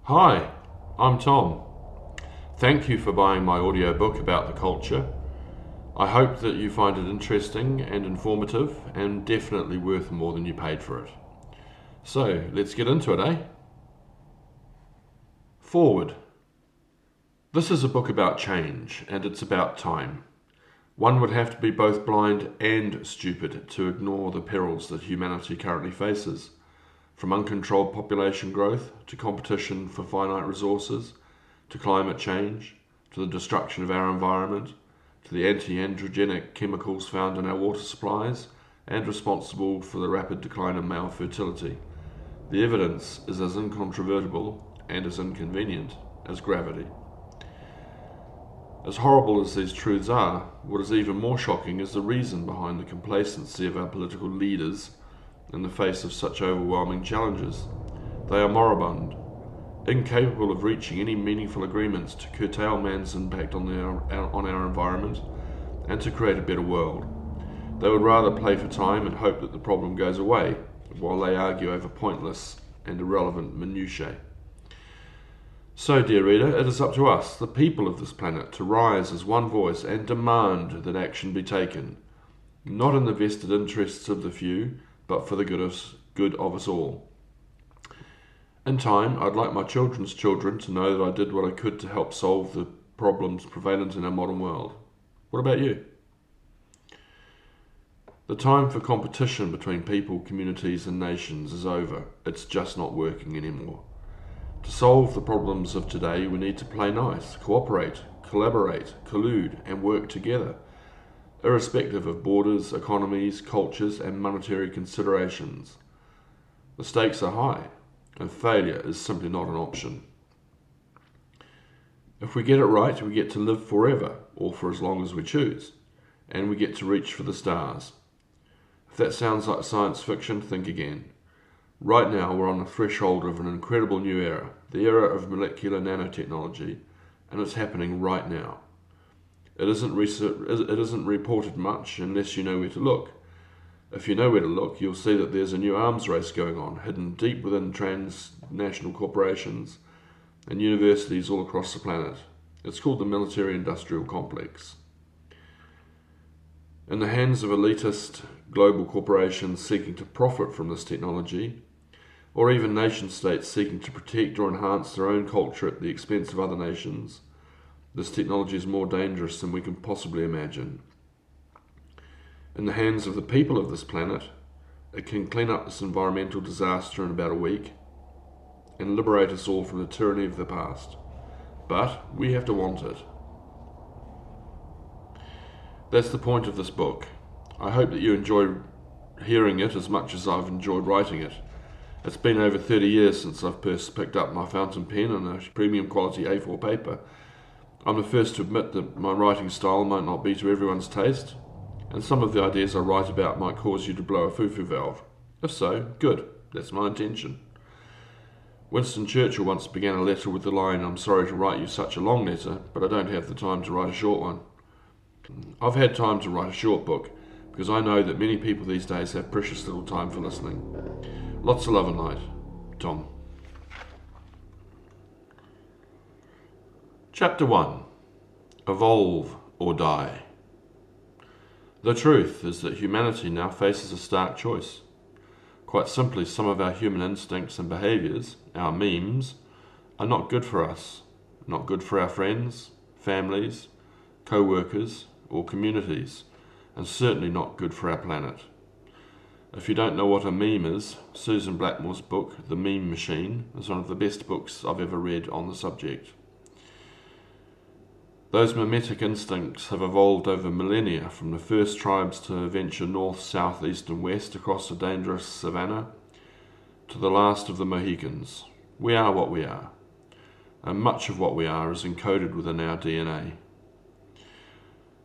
Hi, I'm Tom. Thank you for buying my audiobook about the culture. I hope that you find it interesting and informative and definitely worth more than you paid for it. So, let's get into it, eh? Forward. This is a book about change, and it's about time. One would have to be both blind and stupid to ignore the perils that humanity currently faces, from uncontrolled population growth to competition for finite resources, to climate change, to the destruction of our environment, to the anti-androgenic chemicals found in our water supplies and responsible for the rapid decline of male fertility. The evidence is as incontrovertible and as inconvenient as gravity. As horrible as these truths are, what is even more shocking is the reason behind the complacency of our political leaders in the face of such overwhelming challenges. They are moribund, incapable of reaching any meaningful agreements to curtail man's impact on our environment and to create a better world. They would rather play for time and hope that the problem goes away, while they argue over pointless and irrelevant minutiae. So, dear reader, it is up to us, the people of this planet, to rise as one voice and demand that action be taken, not in the vested interests of the few, but for the good of us all. In time, I'd like my children's children to know that I did what I could to help solve the problems prevalent in our modern world. What about you? The time for competition between people, communities and nations is over. It's just not working anymore. To solve the problems of today, we need to play nice, cooperate, collaborate, collude and work together, irrespective of borders, economies, cultures and monetary considerations. The stakes are high, and failure is simply not an option. If we get it right, we get to live forever, or for as long as we choose, and we get to reach for the stars. If that sounds like science fiction, think again. Right now, we're on the threshold of an incredible new era, the era of molecular nanotechnology, and it's happening right now. It isn't reported much unless you know where to look. If you know where to look, you'll see that there's a new arms race going on, hidden deep within transnational corporations and universities all across the planet. It's called the military-industrial complex. In the hands of elitist global corporations seeking to profit from this technology, or even nation-states seeking to protect or enhance their own culture at the expense of other nations, this technology is more dangerous than we can possibly imagine. In the hands of the people of this planet, it can clean up this environmental disaster in about a week and liberate us all from the tyranny of the past. But we have to want it. That's the point of this book. I hope that you enjoy hearing it as much as I've enjoyed writing it. It's been over 30 years since I've first picked up my fountain pen and a premium quality A4 paper. I'm the first to admit that my writing style might not be to everyone's taste, and some of the ideas I write about might cause you to blow a foo-foo valve. If so, good, that's my intention. Winston Churchill once began a letter with the line, "I'm sorry to write you such a long letter, but I don't have the time to write a short one." I've had time to write a short book, because I know that many people these days have precious little time for listening. Lots of love and light. Tom. Chapter 1. Evolve or Die. The truth is that humanity now faces a stark choice. Quite simply, some of our human instincts and behaviours, our memes, are not good for us, not good for our friends, families, co-workers or communities, and certainly not good for our planet. If you don't know what a meme is, Susan Blackmore's book, The Meme Machine, is one of the best books I've ever read on the subject. Those mimetic instincts have evolved over millennia, from the first tribes to venture north, south, east and west across the dangerous savannah, to the last of the Mohicans. We are what we are, and much of what we are is encoded within our DNA.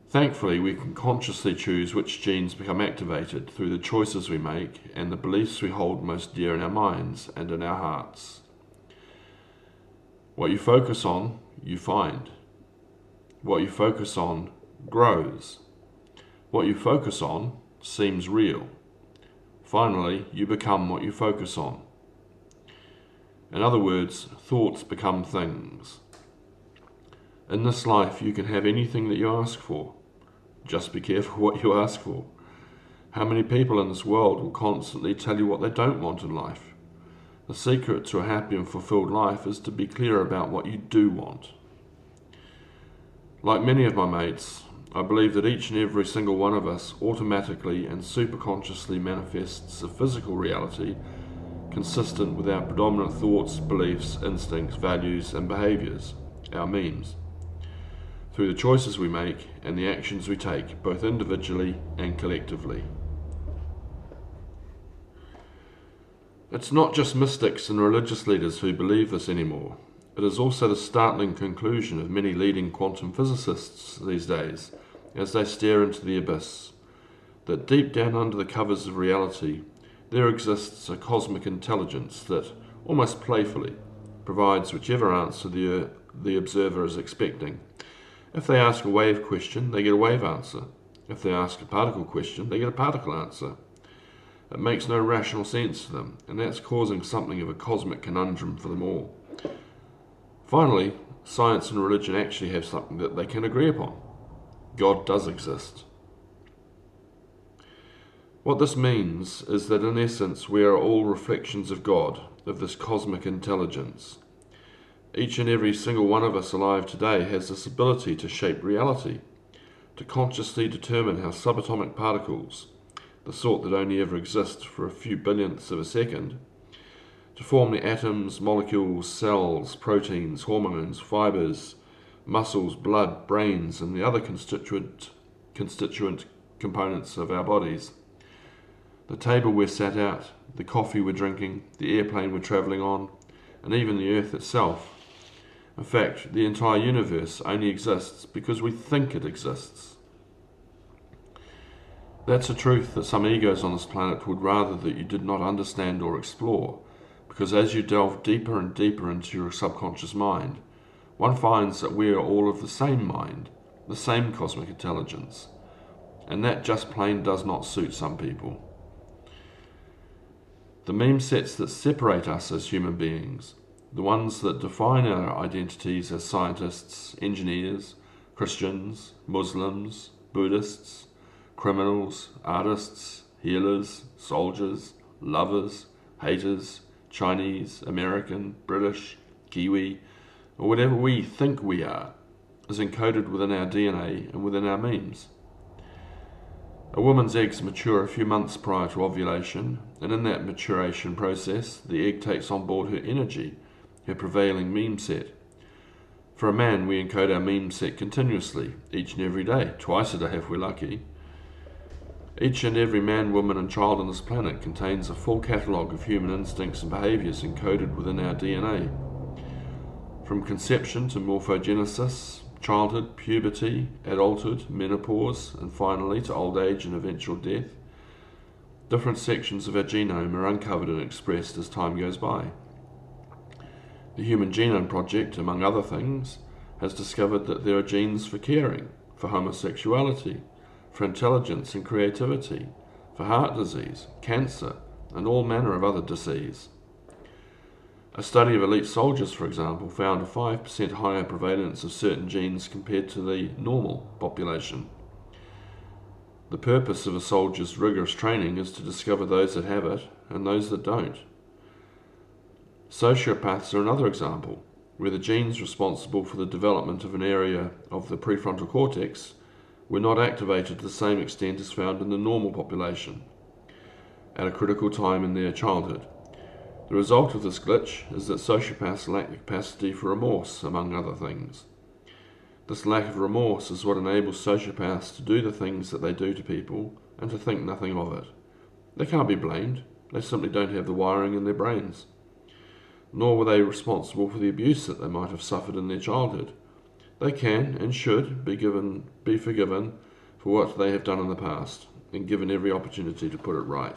Thankfully, we can consciously choose which genes become activated through the choices we make and the beliefs we hold most dear in our minds and in our hearts. What you focus on, you find. What you focus on grows. What you focus on seems real. Finally, you become what you focus on. In other words, thoughts become things. In this life, you can have anything that you ask for. Just be careful what you ask for. How many people in this world will constantly tell you what they don't want in life? The secret to a happy and fulfilled life is to be clear about what you do want. Like many of my mates, I believe that each and every single one of us automatically and superconsciously manifests a physical reality consistent with our predominant thoughts, beliefs, instincts, values, and behaviours, our memes, through the choices we make and the actions we take, both individually and collectively. It's not just mystics and religious leaders who believe this anymore. It is also the startling conclusion of many leading quantum physicists these days, as they stare into the abyss, that deep down under the covers of reality, there exists a cosmic intelligence that, almost playfully, provides whichever answer the observer is expecting. If they ask a wave question, they get a wave answer. If they ask a particle question, they get a particle answer. It makes no rational sense to them, and that's causing something of a cosmic conundrum for them all. Finally, science and religion actually have something that they can agree upon. God does exist. What this means is that in essence we are all reflections of God, of this cosmic intelligence. Each and every single one of us alive today has this ability to shape reality, to consciously determine how subatomic particles, the sort that only ever exist for a few billionths of a second, to form the atoms, molecules, cells, proteins, hormones, fibres, muscles, blood, brains, and the other constituent components of our bodies. The table we're sat at, the coffee we're drinking, the airplane we're travelling on, and even the earth itself. In fact, the entire universe only exists because we think it exists. That's a truth that some egos on this planet would rather that you did not understand or explore, because as you delve deeper and deeper into your subconscious mind, one finds that we are all of the same mind, the same cosmic intelligence, and that just plain does not suit some people. The meme sets that separate us as human beings, the ones that define our identities as scientists, engineers, Christians, Muslims, Buddhists, criminals, artists, healers, soldiers, lovers, haters, Chinese, American, British, Kiwi, or whatever we think we are, is encoded within our DNA and within our memes. A woman's eggs mature a few months prior to ovulation, and in that maturation process, the egg takes on board her energy, her prevailing meme set. For a man, we encode our meme set continuously, each and every day, twice a day if we're lucky. Each and every man, woman and child on this planet contains a full catalogue of human instincts and behaviours encoded within our DNA. From conception to morphogenesis, childhood, puberty, adulthood, menopause, and finally to old age and eventual death, different sections of our genome are uncovered and expressed as time goes by. The Human Genome Project, among other things, has discovered that there are genes for caring, for homosexuality, for intelligence and creativity, for heart disease, cancer, and all manner of other disease. A study of elite soldiers, for example, found a 5% higher prevalence of certain genes compared to the normal population. The purpose of a soldier's rigorous training is to discover those that have it and those that don't. Sociopaths are another example, where the genes responsible for the development of an area of the prefrontal cortex were not activated to the same extent as found in the normal population at a critical time in their childhood. The result of this glitch is that sociopaths lack the capacity for remorse, among other things. This lack of remorse is what enables sociopaths to do the things that they do to people and to think nothing of it. They can't be blamed, they simply don't have the wiring in their brains. Nor were they responsible for the abuse that they might have suffered in their childhood. They can and should be forgiven for what they have done in the past, and given every opportunity to put it right.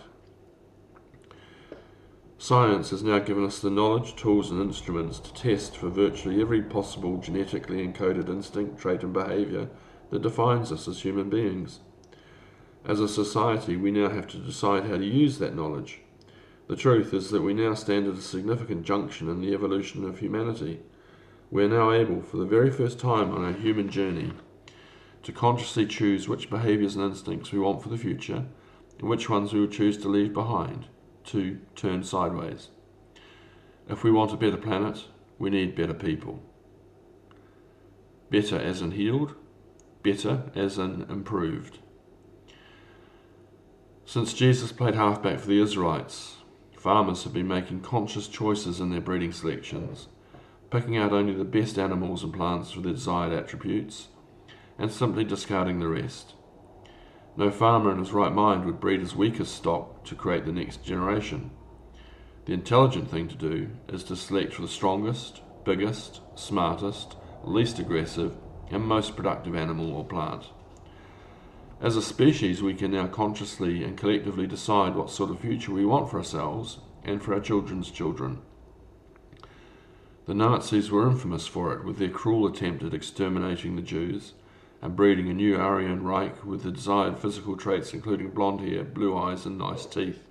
Science has now given us the knowledge, tools and instruments to test for virtually every possible genetically encoded instinct, trait and behaviour that defines us as human beings. As a society, we now have to decide how to use that knowledge. The truth is that we now stand at a significant junction in the evolution of humanity. We are now able, for the very first time on our human journey, to consciously choose which behaviours and instincts we want for the future, and which ones we will choose to leave behind, to turn sideways. If we want a better planet, we need better people. Better as in healed, better as in improved. Since Jesus played halfback for the Israelites, farmers have been making conscious choices in their breeding selections, picking out only the best animals and plants with their desired attributes, and simply discarding the rest. No farmer in his right mind would breed his weakest stock to create the next generation. The intelligent thing to do is to select for the strongest, biggest, smartest, least aggressive, and most productive animal or plant. As a species, we can now consciously and collectively decide what sort of future we want for ourselves and for our children's children. The Nazis were infamous for it, with their cruel attempt at exterminating the Jews and breeding a new Aryan Reich with the desired physical traits including blonde hair, blue eyes and nice teeth.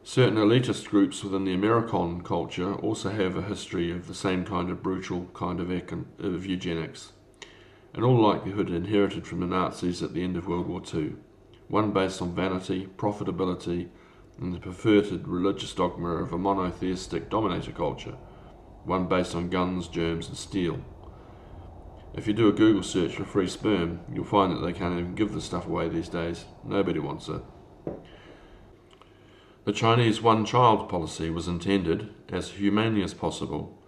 Certain elitist groups within the American culture also have a history of the same kind of brutal kind of eugenics, in all likelihood inherited from the Nazis at the end of World War II, one based on vanity, profitability, and the perverted religious dogma of a monotheistic dominator culture, one based on guns, germs, and steel. If you do a Google search for free sperm, you'll find that they can't even give the stuff away these days. Nobody wants it. The Chinese one-child policy was intended, as humanely as possible,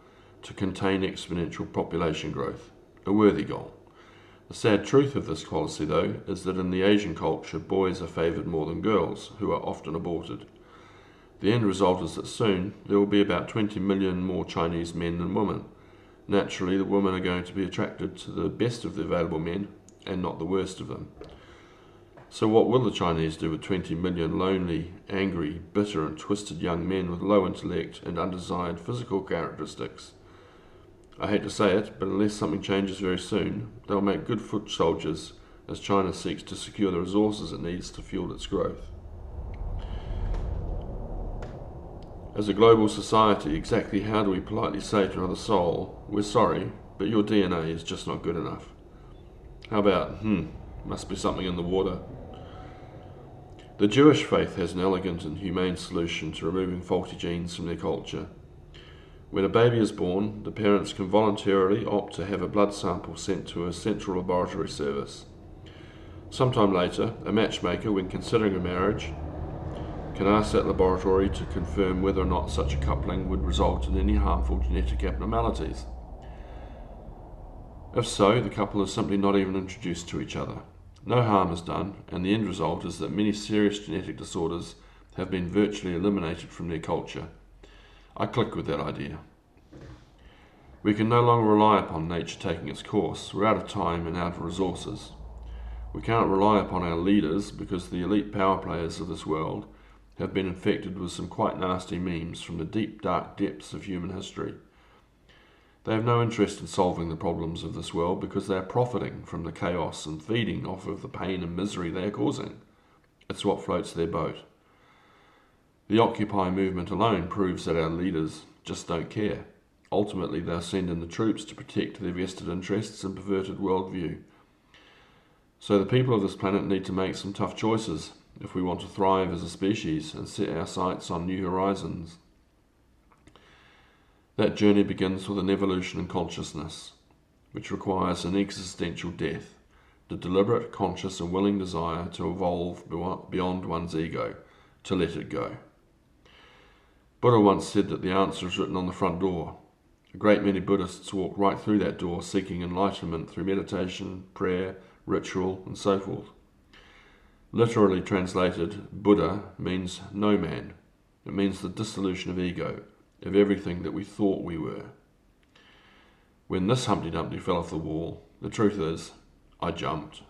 to contain exponential population growth, a worthy goal. The sad truth of this policy, though, is that in the Asian culture, boys are favoured more than girls, who are often aborted. The end result is that soon there will be about 20 million more Chinese men than women. Naturally, the women are going to be attracted to the best of the available men, and not the worst of them. So what will the Chinese do with 20 million lonely, angry, bitter and twisted young men with low intellect and undesired physical characteristics? I hate to say it, but unless something changes very soon, they'll make good foot soldiers as China seeks to secure the resources it needs to fuel its growth. As a global society, exactly how do we politely say to another soul, we're sorry, but your DNA is just not good enough? How about, must be something in the water? The Jewish faith has an elegant and humane solution to removing faulty genes from their culture. When a baby is born, the parents can voluntarily opt to have a blood sample sent to a central laboratory service. Sometime later, a matchmaker, when considering a marriage, can ask that laboratory to confirm whether or not such a coupling would result in any harmful genetic abnormalities. If so, the couple is simply not even introduced to each other. No harm is done, and the end result is that many serious genetic disorders have been virtually eliminated from their culture. I click with that idea. We can no longer rely upon nature taking its course. We're out of time and out of resources. We cannot rely upon our leaders because the elite power players of this world have been infected with some quite nasty memes from the deep, dark depths of human history. They have no interest in solving the problems of this world because they are profiting from the chaos and feeding off of the pain and misery they are causing. It's what floats their boat. The Occupy movement alone proves that our leaders just don't care. Ultimately, they'll send in the troops to protect their vested interests and perverted worldview. So the people of this planet need to make some tough choices if we want to thrive as a species and set our sights on new horizons. That journey begins with an evolution in consciousness, which requires an existential death, the deliberate, conscious and willing desire to evolve beyond one's ego, to let it go. Buddha once said that the answer is written on the front door. A great many Buddhists walk right through that door seeking enlightenment through meditation, prayer, ritual and so forth. Literally translated, Buddha means no man. It means the dissolution of ego, of everything that we thought we were. When this Humpty Dumpty fell off the wall, the truth is, I jumped.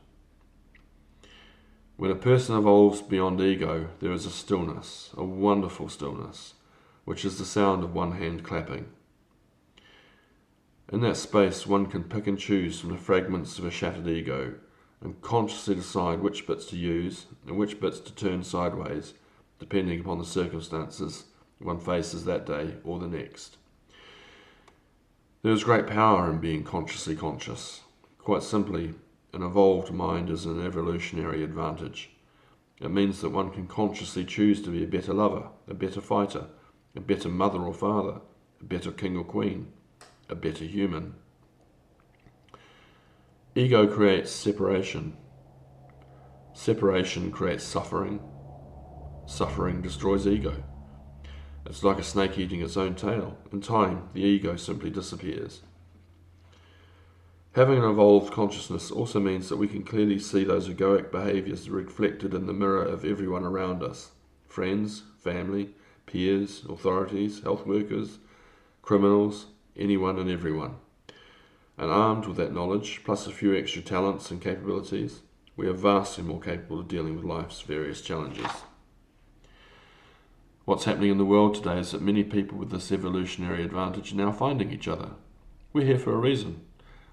When a person evolves beyond ego, there is a stillness, a wonderful stillness, which is the sound of one hand clapping. In that space, one can pick and choose from the fragments of a shattered ego and consciously decide which bits to use and which bits to turn sideways depending upon the circumstances one faces that day or the next. There is great power in being consciously conscious. Quite simply, an evolved mind is an evolutionary advantage. It means that one can consciously choose to be a better lover, a better fighter, a better mother or father, a better king or queen, a better human. Ego creates separation. Separation creates suffering. Suffering destroys ego. It's like a snake eating its own tail. In time, the ego simply disappears. Having an evolved consciousness also means that we can clearly see those egoic behaviours reflected in the mirror of everyone around us. Friends, family, peers, authorities, health workers, criminals, anyone and everyone. And armed with that knowledge, plus a few extra talents and capabilities, we are vastly more capable of dealing with life's various challenges. What's happening in the world today is that many people with this evolutionary advantage are now finding each other. We're here for a reason.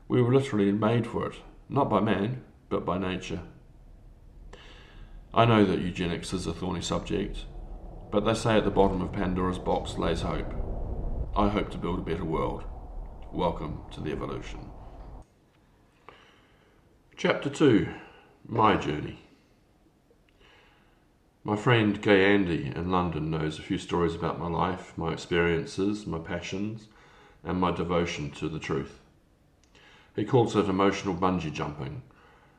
We were literally made for it, not by man, but by nature. I know that eugenics is a thorny subject, but they say at the bottom of Pandora's box lays hope. I hope to build a better world. Welcome to the evolution. Chapter 2. My Journey. My friend Gay Andy in London knows a few stories about my life, my experiences, my passions, and my devotion to the truth. He calls it emotional bungee jumping,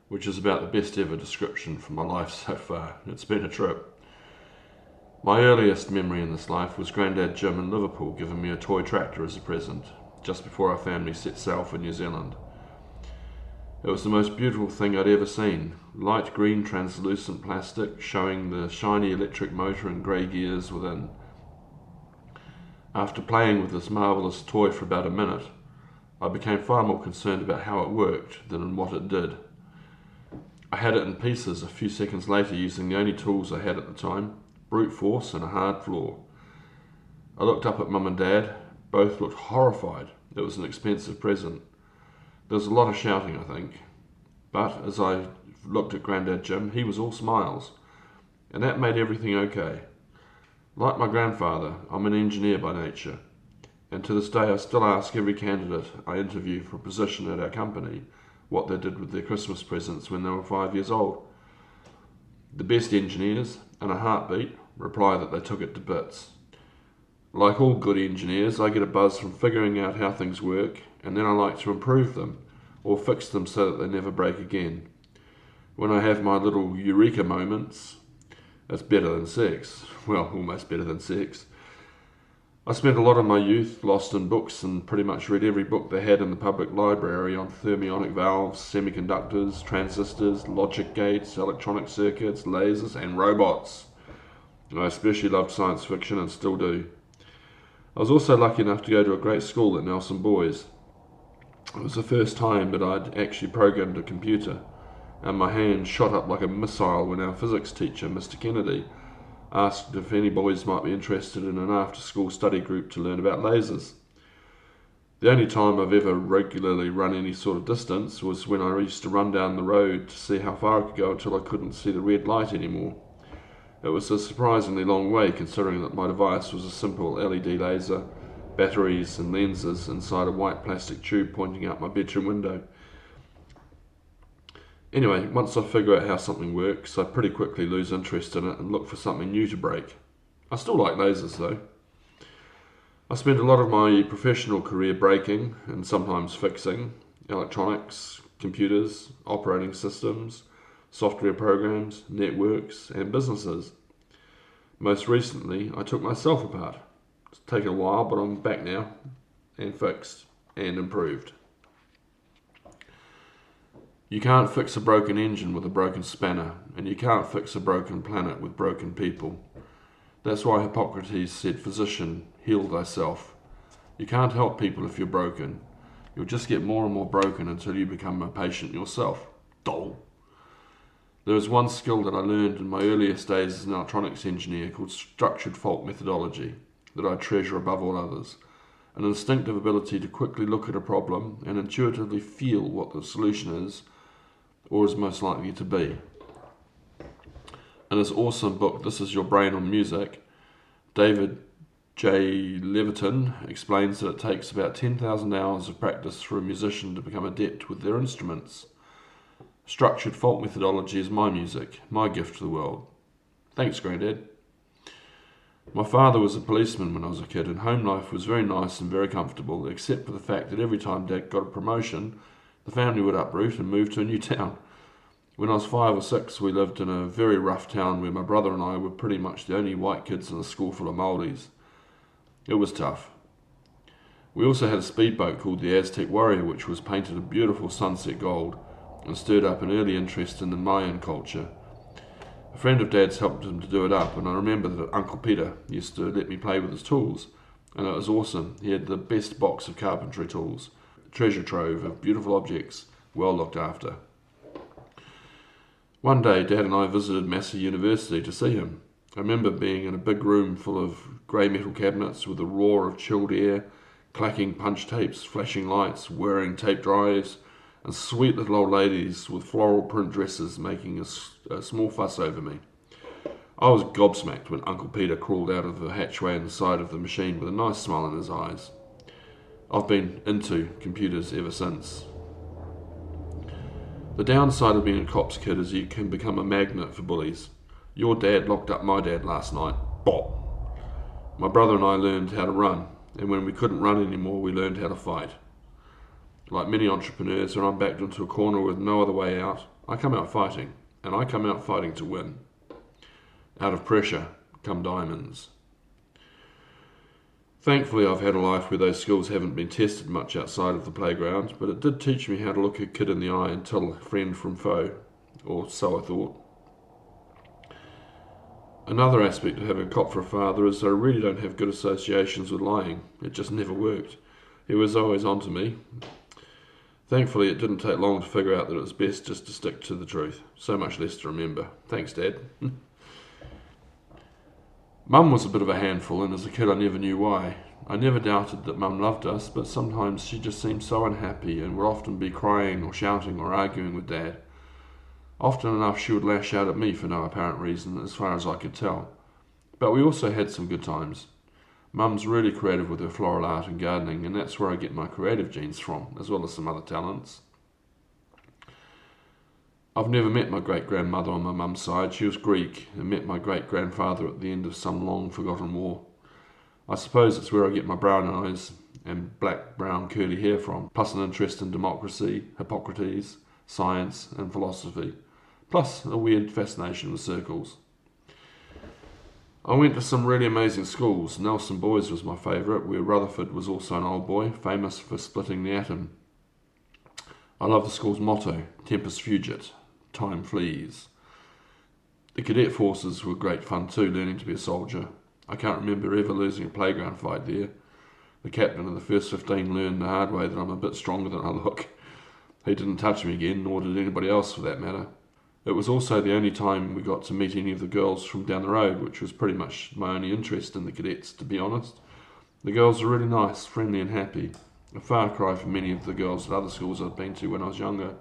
which is about the best ever description for my life so far. It's been a trip. My earliest memory in this life was Grandad Jim in Liverpool giving me a toy tractor as a present, just before our family set sail for New Zealand. It was the most beautiful thing I'd ever seen. Light green translucent plastic showing the shiny electric motor and grey gears within. After playing with this marvellous toy for about a minute, I became far more concerned about how it worked than in what it did. I had it in pieces a few seconds later using the only tools I had at the time, brute force and a hard floor. I looked up at Mum and Dad. Both looked horrified. It was an expensive present. There was a lot of shouting, I think. But as I looked at Grandad Jim, he was all smiles. And that made everything okay. Like my grandfather, I'm an engineer by nature. And to this day I still ask every candidate I interview for a position at our company what they did with their Christmas presents when they were 5 years old. The best engineers, in a heartbeat, reply that they took it to bits. Like all good engineers, I get a buzz from figuring out how things work, and then I like to improve them, or fix them so that they never break again. When I have my little eureka moments, it's better than sex. Well, almost better than sex. I spent a lot of my youth lost in books and pretty much read every book they had in the public library on thermionic valves, semiconductors, transistors, logic gates, electronic circuits, lasers, and robots. I especially loved science fiction and still do. I was also lucky enough to go to a great school at Nelson Boys. It was the first time that I'd actually programmed a computer, and my hand shot up like a missile when our physics teacher, Mr. Kennedy, asked if any boys might be interested in an after-school study group to learn about lasers. The only time I've ever regularly run any sort of distance was when I used to run down the road to see how far I could go until I couldn't see the red light anymore. It was a surprisingly long way considering that my device was a simple LED laser, batteries and lenses inside a white plastic tube pointing out my bedroom window. Anyway, once I figure out how something works, I pretty quickly lose interest in it and look for something new to break. I still like lasers though. I spent a lot of my professional career breaking and sometimes fixing electronics, computers, operating systems, software programs, networks, and businesses. Most recently, I took myself apart. It's taken a while, but I'm back now, and fixed, and improved. You can't fix a broken engine with a broken spanner, and you can't fix a broken planet with broken people. That's why Hippocrates said, "Physician, heal thyself." You can't help people if you're broken. You'll just get more and more broken until you become a patient yourself. Dole. There is one skill that I learned in my earliest days as an electronics engineer called structured fault methodology that I treasure above all others. An instinctive ability to quickly look at a problem and intuitively feel what the solution is or is most likely to be. In his awesome book, This Is Your Brain on Music, David J. Levitin explains that it takes about 10,000 hours of practice for a musician to become adept with their instruments. Structured fault methodology is my music, my gift to the world. Thanks, Grandad. My father was a policeman when I was a kid, and home life was very nice and very comfortable, except for the fact that every time Dad got a promotion, the family would uproot and move to a new town. When I was 5 or 6, we lived in a very rough town where my brother and I were pretty much the only white kids in a school full of Māoris. It was tough. We also had a speedboat called the Aztec Warrior, which was painted a beautiful sunset gold and stirred up an early interest in the Mayan culture. A friend of Dad's helped him to do it up, and I remember that Uncle Peter used to let me play with his tools, and it was awesome. He had the best box of carpentry tools, a treasure trove of beautiful objects, well looked after. One day, Dad and I visited Massey University to see him. I remember being in a big room full of grey metal cabinets with a roar of chilled air, clacking punch tapes, flashing lights, whirring tape drives, and sweet little old ladies with floral print dresses making a small fuss over me. I was gobsmacked when Uncle Peter crawled out of the hatchway in the side of the machine with a nice smile in his eyes. I've been into computers ever since. The downside of being a cop's kid is you can become a magnet for bullies. Your dad locked up my dad last night. Bop! My brother and I learned how to run, and when we couldn't run anymore, we learned how to fight. Like many entrepreneurs, when I'm backed into a corner with no other way out, I come out fighting, and I come out fighting to win. Out of pressure come diamonds. Thankfully, I've had a life where those skills haven't been tested much outside of the playground, but it did teach me how to look a kid in the eye and tell a friend from foe, or so I thought. Another aspect of having a cop for a father is I really don't have good associations with lying. It just never worked. He was always on to me. Thankfully, it didn't take long to figure out that it was best just to stick to the truth. So much less to remember. Thanks, Dad. Mum was a bit of a handful, and as a kid I never knew why. I never doubted that Mum loved us, but sometimes she just seemed so unhappy and would often be crying or shouting or arguing with Dad. Often enough she would lash out at me for no apparent reason, as far as I could tell. But we also had some good times. Mum's really creative with her floral art and gardening, and that's where I get my creative genes from, as well as some other talents. I've never met my great-grandmother on my mum's side. She was Greek, and met my great-grandfather at the end of some long-forgotten war. I suppose it's where I get my brown eyes and black-brown curly hair from, plus an interest in democracy, Hippocrates, science and philosophy, plus a weird fascination with circles. I went to some really amazing schools. Nelson Boys was my favourite, where Rutherford was also an old boy, famous for splitting the atom. I love the school's motto, Tempus Fugit, time flees. The cadet forces were great fun too, learning to be a soldier. I can't remember ever losing a playground fight there. The captain of the first 15 learned the hard way that I'm a bit stronger than I look. He didn't touch me again, nor did anybody else for that matter. It was also the only time we got to meet any of the girls from down the road, which was pretty much my only interest in the cadets, to be honest. The girls were really nice, friendly and happy. A far cry from many of the girls at other schools I'd been to when I was younger.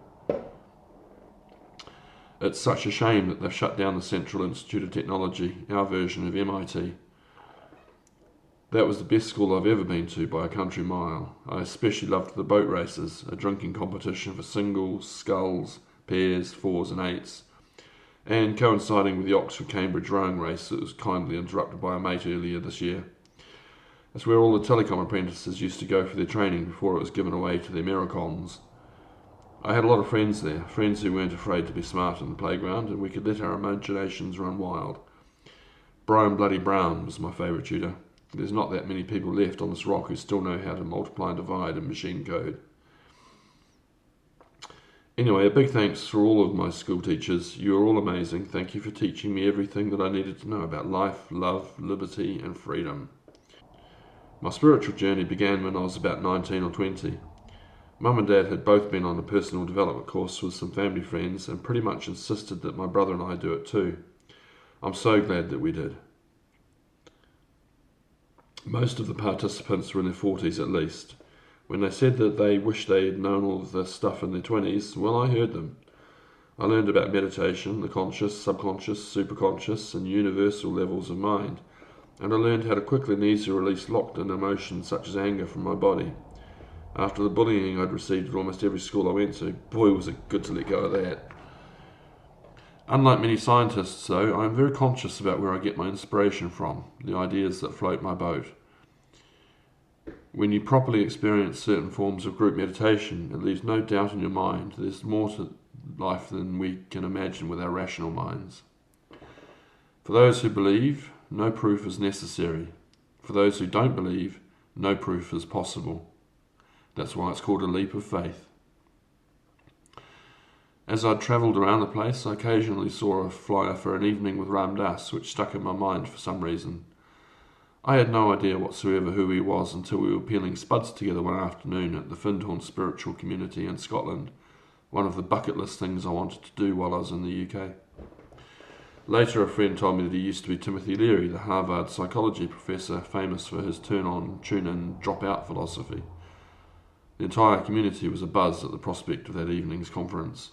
It's such a shame that they've shut down the Central Institute of Technology, our version of MIT. That was the best school I've ever been to by a country mile. I especially loved the boat races, a drinking competition for singles, sculls, pairs, fours and eights, and coinciding with the Oxford-Cambridge rowing race that was kindly interrupted by a mate earlier this year. It's where all the telecom apprentices used to go for their training before it was given away to the Americans. I had a lot of friends there, friends who weren't afraid to be smart in the playground, and we could let our imaginations run wild. Brian Bloody Brown was my favourite tutor. There's not that many people left on this rock who still know how to multiply and divide in machine code. Anyway, a big thanks for all of my school teachers. You are all amazing. Thank you for teaching me everything that I needed to know about life, love, liberty and freedom. My spiritual journey began when I was about 19 or 20. Mum and Dad had both been on a personal development course with some family friends and pretty much insisted that my brother and I do it too. I'm so glad that we did. Most of the participants were in their 40s at least. When they said that they wished they had known all of this stuff in their 20s, well, I heard them. I learned about meditation, the conscious, subconscious, superconscious, and universal levels of mind, and I learned how to quickly and easily release locked-in emotions such as anger from my body. After the bullying I'd received at almost every school I went to, boy was it good to let go of that. Unlike many scientists, though, I am very conscious about where I get my inspiration from, the ideas that float my boat. When you properly experience certain forms of group meditation, it leaves no doubt in your mind there's more to life than we can imagine with our rational minds. For those who believe, no proof is necessary. For those who don't believe, no proof is possible. That's why it's called a leap of faith. As I travelled around the place, I occasionally saw a flyer for an evening with Ram Dass, which stuck in my mind for some reason. I had no idea whatsoever who he was until we were peeling spuds together one afternoon at the Findhorn Spiritual Community in Scotland, one of the bucket list things I wanted to do while I was in the UK. Later, a friend told me that he used to be Timothy Leary, the Harvard psychology professor famous for his turn-on, tune-in, drop-out philosophy. The entire community was abuzz at the prospect of that evening's conference.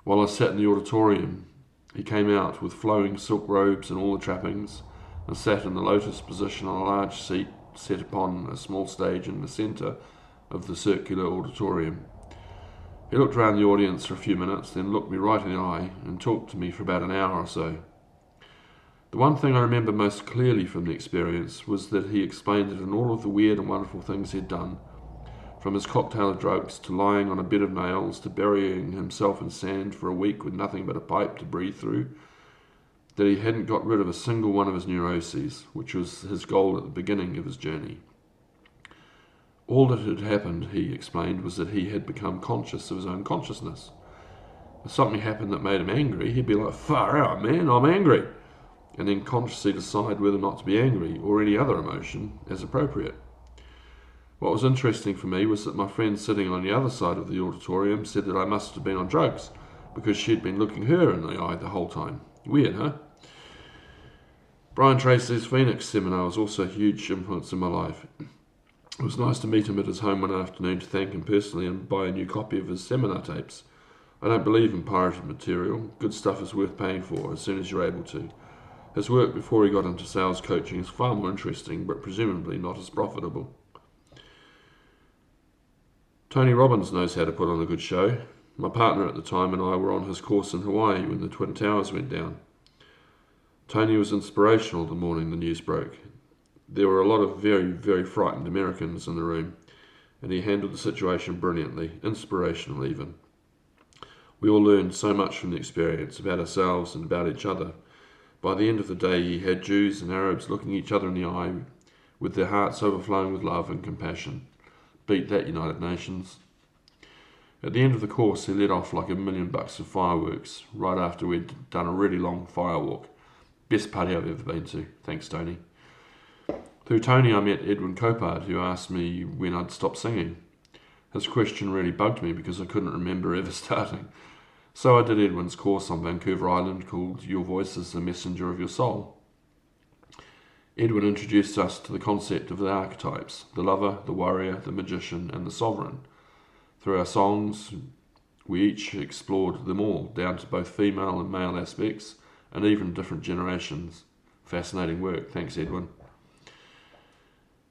While I sat in the auditorium, he came out with flowing silk robes and all the trappings, and sat in the lotus position on a large seat set upon a small stage in the centre of the circular auditorium. He looked round the audience for a few minutes, then looked me right in the eye and talked to me for about an hour or so. The one thing I remember most clearly from the experience was that he explained it in all of the weird and wonderful things he'd done, from his cocktail of drugs to lying on a bed of nails to burying himself in sand for a week with nothing but a pipe to breathe through, that he hadn't got rid of a single one of his neuroses, which was his goal at the beginning of his journey. All that had happened, he explained, was that he had become conscious of his own consciousness. If something happened that made him angry, he'd be like, "Far out, man, I'm angry," and then consciously decide whether or not to be angry, or any other emotion, as appropriate. What was interesting for me was that my friend sitting on the other side of the auditorium said that I must have been on drugs, because she'd been looking her in the eye the whole time. Weird, huh? Brian Tracy's Phoenix seminar was also a huge influence in my life. It was nice to meet him at his home one afternoon to thank him personally and buy a new copy of his seminar tapes. I don't believe in pirated material. Good stuff is worth paying for as soon as you're able to. His work before he got into sales coaching is far more interesting, but presumably not as profitable. Tony Robbins knows how to put on a good show. My partner at the time and I were on his course in Hawaii when the Twin Towers went down. Tony was inspirational the morning the news broke. There were a lot of very, very frightened Americans in the room, and he handled the situation brilliantly, inspirational even. We all learned so much from the experience about ourselves and about each other. By the end of the day, he had Jews and Arabs looking each other in the eye with their hearts overflowing with love and compassion. Beat that, United Nations. At the end of the course, he let off like $1 million of fireworks, right after we'd done a really long firewalk. Best party I've ever been to. Thanks, Tony. Through Tony, I met Edwin Copard, who asked me when I'd stop singing. His question really bugged me because I couldn't remember ever starting. So I did Edwin's course on Vancouver Island called Your Voice is the Messenger of Your Soul. Edwin introduced us to the concept of the archetypes, the lover, the warrior, the magician, and the sovereign. Through our songs, we each explored them all, down to both female and male aspects, and even different generations. Fascinating work. Thanks, Edwin.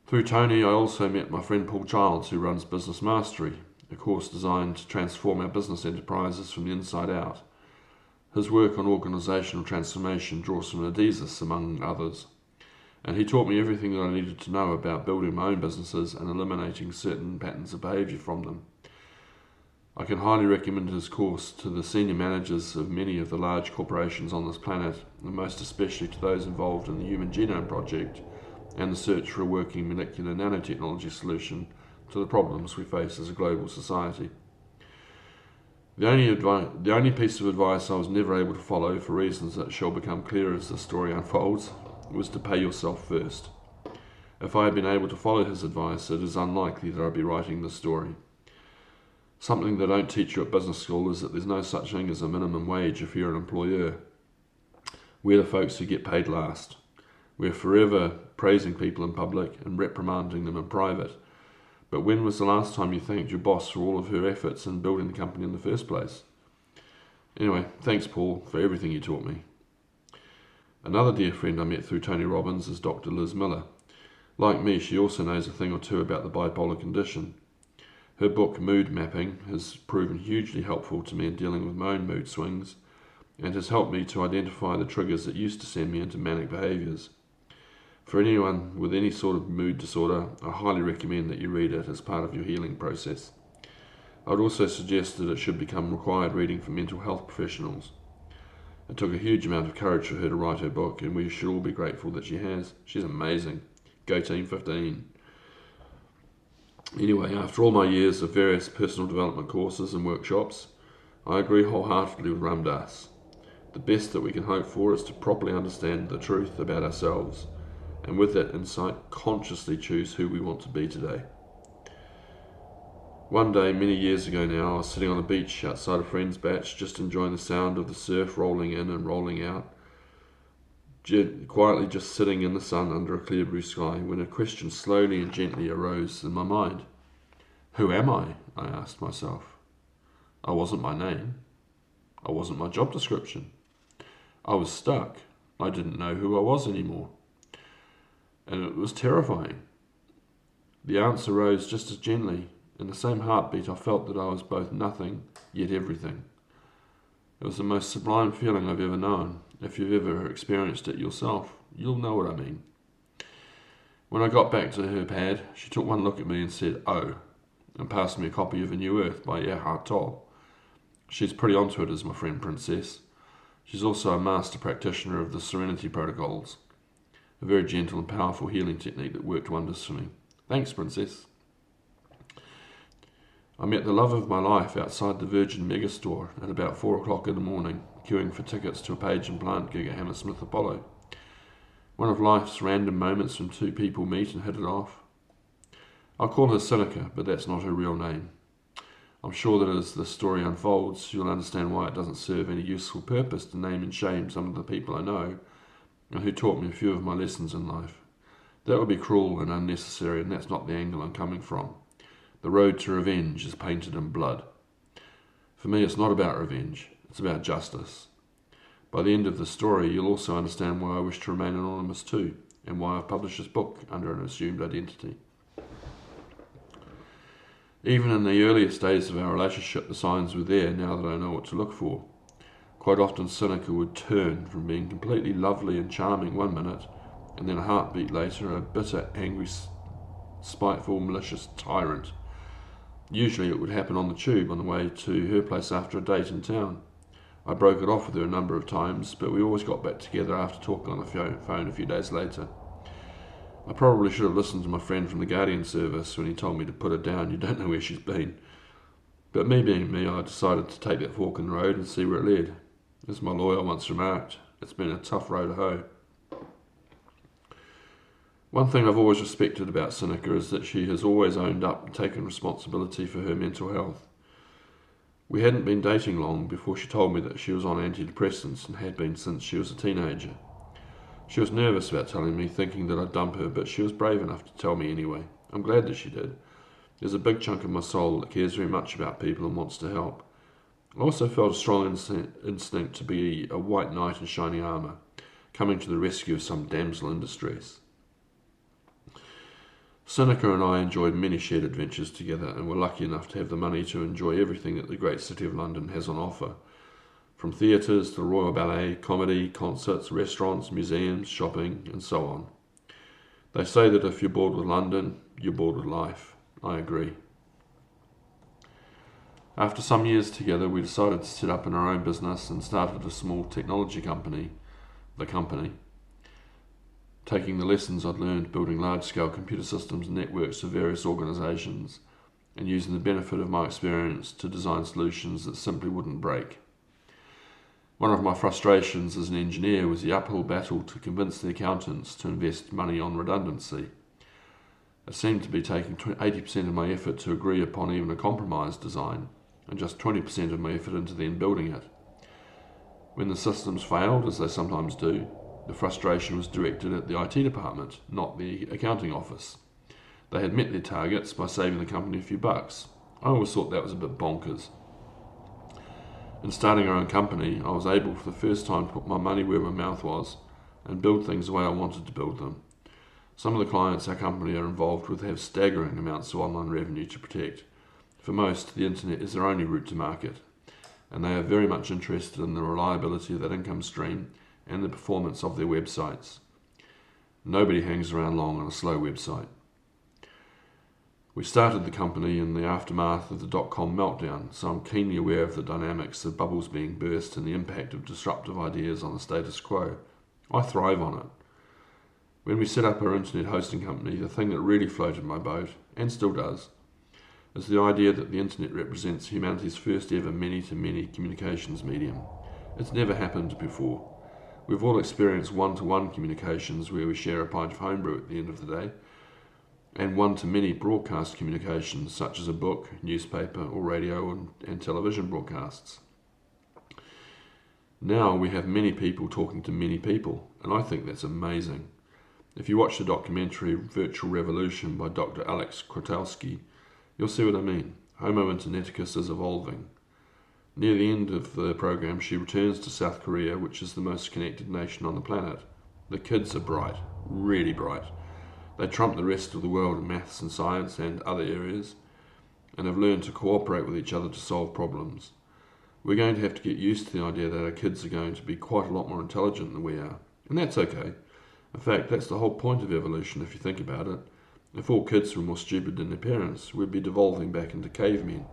Through Tony, I also met my friend Paul Childs, who runs Business Mastery, a course designed to transform our business enterprises from the inside out. His work on organisational transformation draws from Adizes, among others, and he taught me everything that I needed to know about building my own businesses and eliminating certain patterns of behaviour from them. I can highly recommend his course to the senior managers of many of the large corporations on this planet, and most especially to those involved in the Human Genome Project and the search for a working molecular nanotechnology solution to the problems we face as a global society. The only piece of advice I was never able to follow, for reasons that shall become clear as the story unfolds, was to pay yourself first. If I had been able to follow his advice, it is unlikely that I'd be writing this story. Something they don't teach you at business school is that there's no such thing as a minimum wage if you're an employer. We're the folks who get paid last. We're forever praising people in public and reprimanding them in private. But when was the last time you thanked your boss for all of her efforts in building the company in the first place? Anyway, thanks Paul for everything you taught me. Another dear friend I met through Tony Robbins is Dr. Liz Miller. Like me, she also knows a thing or two about the bipolar condition. Her book, Mood Mapping, has proven hugely helpful to me in dealing with my own mood swings and has helped me to identify the triggers that used to send me into manic behaviours. For anyone with any sort of mood disorder, I highly recommend that you read it as part of your healing process. I would also suggest that it should become required reading for mental health professionals. It took a huge amount of courage for her to write her book, and we should all be grateful that she has. She's amazing. Go Team 15. Anyway, after all my years of various personal development courses and workshops, I agree wholeheartedly with Ram Dass. The best that we can hope for is to properly understand the truth about ourselves, and with that insight, consciously choose who we want to be today. One day, many years ago now, I was sitting on a beach outside a friend's batch, just enjoying the sound of the surf rolling in and rolling out, quietly just sitting in the sun under a clear blue sky, when a question slowly and gently arose in my mind. Who am I? I asked myself. I wasn't my name. I wasn't my job description. I was stuck. I didn't know who I was anymore. And it was terrifying. The answer rose just as gently. In the same heartbeat, I felt that I was both nothing, yet everything. It was the most sublime feeling I've ever known. If you've ever experienced it yourself, you'll know what I mean. When I got back to her pad, she took one look at me and said, "Oh," and passed me a copy of A New Earth by Eckhart Tolle. She's pretty onto it as my friend Princess. She's also a master practitioner of the Serenity Protocols, a very gentle and powerful healing technique that worked wonders for me. Thanks, Princess. I met the love of my life outside the Virgin Megastore at about 4 o'clock in the morning, queuing for tickets to a Page and Plant gig at Hammersmith Apollo. One of life's random moments when two people meet and hit it off. I'll call her Seneca, but that's not her real name. I'm sure that as the story unfolds, you'll understand why it doesn't serve any useful purpose to name and shame some of the people I know and who taught me a few of my lessons in life. That would be cruel and unnecessary, and that's not the angle I'm coming from. The road to revenge is painted in blood. For me, it's not about revenge, it's about justice. By the end of the story, you'll also understand why I wish to remain anonymous too, and why I've published this book under an assumed identity. Even in the earliest days of our relationship, the signs were there now that I know what to look for. Quite often Seneca would turn from being completely lovely and charming one minute, and then a heartbeat later, a bitter, angry, spiteful, malicious tyrant. Usually it would happen on the tube on the way to her place after a date in town. I broke it off with her a number of times, but we always got back together after talking on the phone a few days later. I probably should have listened to my friend from the Guardian service when he told me to put her down. You don't know where she's been. But me being me, I decided to take that fork in the road and see where it led. As my lawyer once remarked, it's been a tough row to hoe. One thing I've always respected about Seneca is that she has always owned up and taken responsibility for her mental health. We hadn't been dating long before she told me that she was on antidepressants and had been since she was a teenager. She was nervous about telling me, thinking that I'd dump her, but she was brave enough to tell me anyway. I'm glad that she did. There's a big chunk of my soul that cares very much about people and wants to help. I also felt a strong instinct to be a white knight in shining armour, coming to the rescue of some damsel in distress. Seneca and I enjoyed many shared adventures together and were lucky enough to have the money to enjoy everything that the great city of London has on offer. From theatres to the Royal Ballet, comedy, concerts, restaurants, museums, shopping, and so on. They say that if you're bored with London, you're bored with life. I agree. After some years together, we decided to set up in our own business and started a small technology company, The Company, taking the lessons I'd learned building large-scale computer systems and networks of various organisations and using the benefit of my experience to design solutions that simply wouldn't break. One of my frustrations as an engineer was the uphill battle to convince the accountants to invest money on redundancy. It seemed to be taking 80% of my effort to agree upon even a compromised design, and just 20% of my effort into then building it. When the systems failed, as they sometimes do, the frustration was directed at the IT department, not the accounting office. They had met their targets by saving the company a few bucks. I always thought that was a bit bonkers. In starting our own company, I was able for the first time to put my money where my mouth was and build things the way I wanted to build them. Some of the clients our company are involved with have staggering amounts of online revenue to protect. For most, the internet is their only route to market, and they are very much interested in the reliability of that income stream and the performance of their websites. Nobody hangs around long on a slow website. We started the company in the aftermath of the dot-com meltdown, so I'm keenly aware of the dynamics of bubbles being burst and the impact of disruptive ideas on the status quo. I thrive on it. When we set up our internet hosting company, the thing that really floated my boat, and still does, is the idea that the internet represents humanity's first ever many-to-many communications medium. It's never happened before. We've all experienced one-to-one communications where we share a pint of homebrew at the end of the day, and one-to-many broadcast communications such as a book, newspaper or radio and television broadcasts. Now we have many people talking to many people, and I think that's amazing. If you watch the documentary Virtual Revolution by Dr. Alex Krotowski, you'll see what I mean. Homo interneticus is evolving. Near the end of the program, she returns to South Korea, which is the most connected nation on the planet. The kids are bright, really bright. They trump the rest of the world in maths and science and other areas, and have learned to cooperate with each other to solve problems. We're going to have to get used to the idea that our kids are going to be quite a lot more intelligent than we are, and that's okay. In fact, that's the whole point of evolution if you think about it. If all kids were more stupid than their parents, we'd be devolving back into cavemen.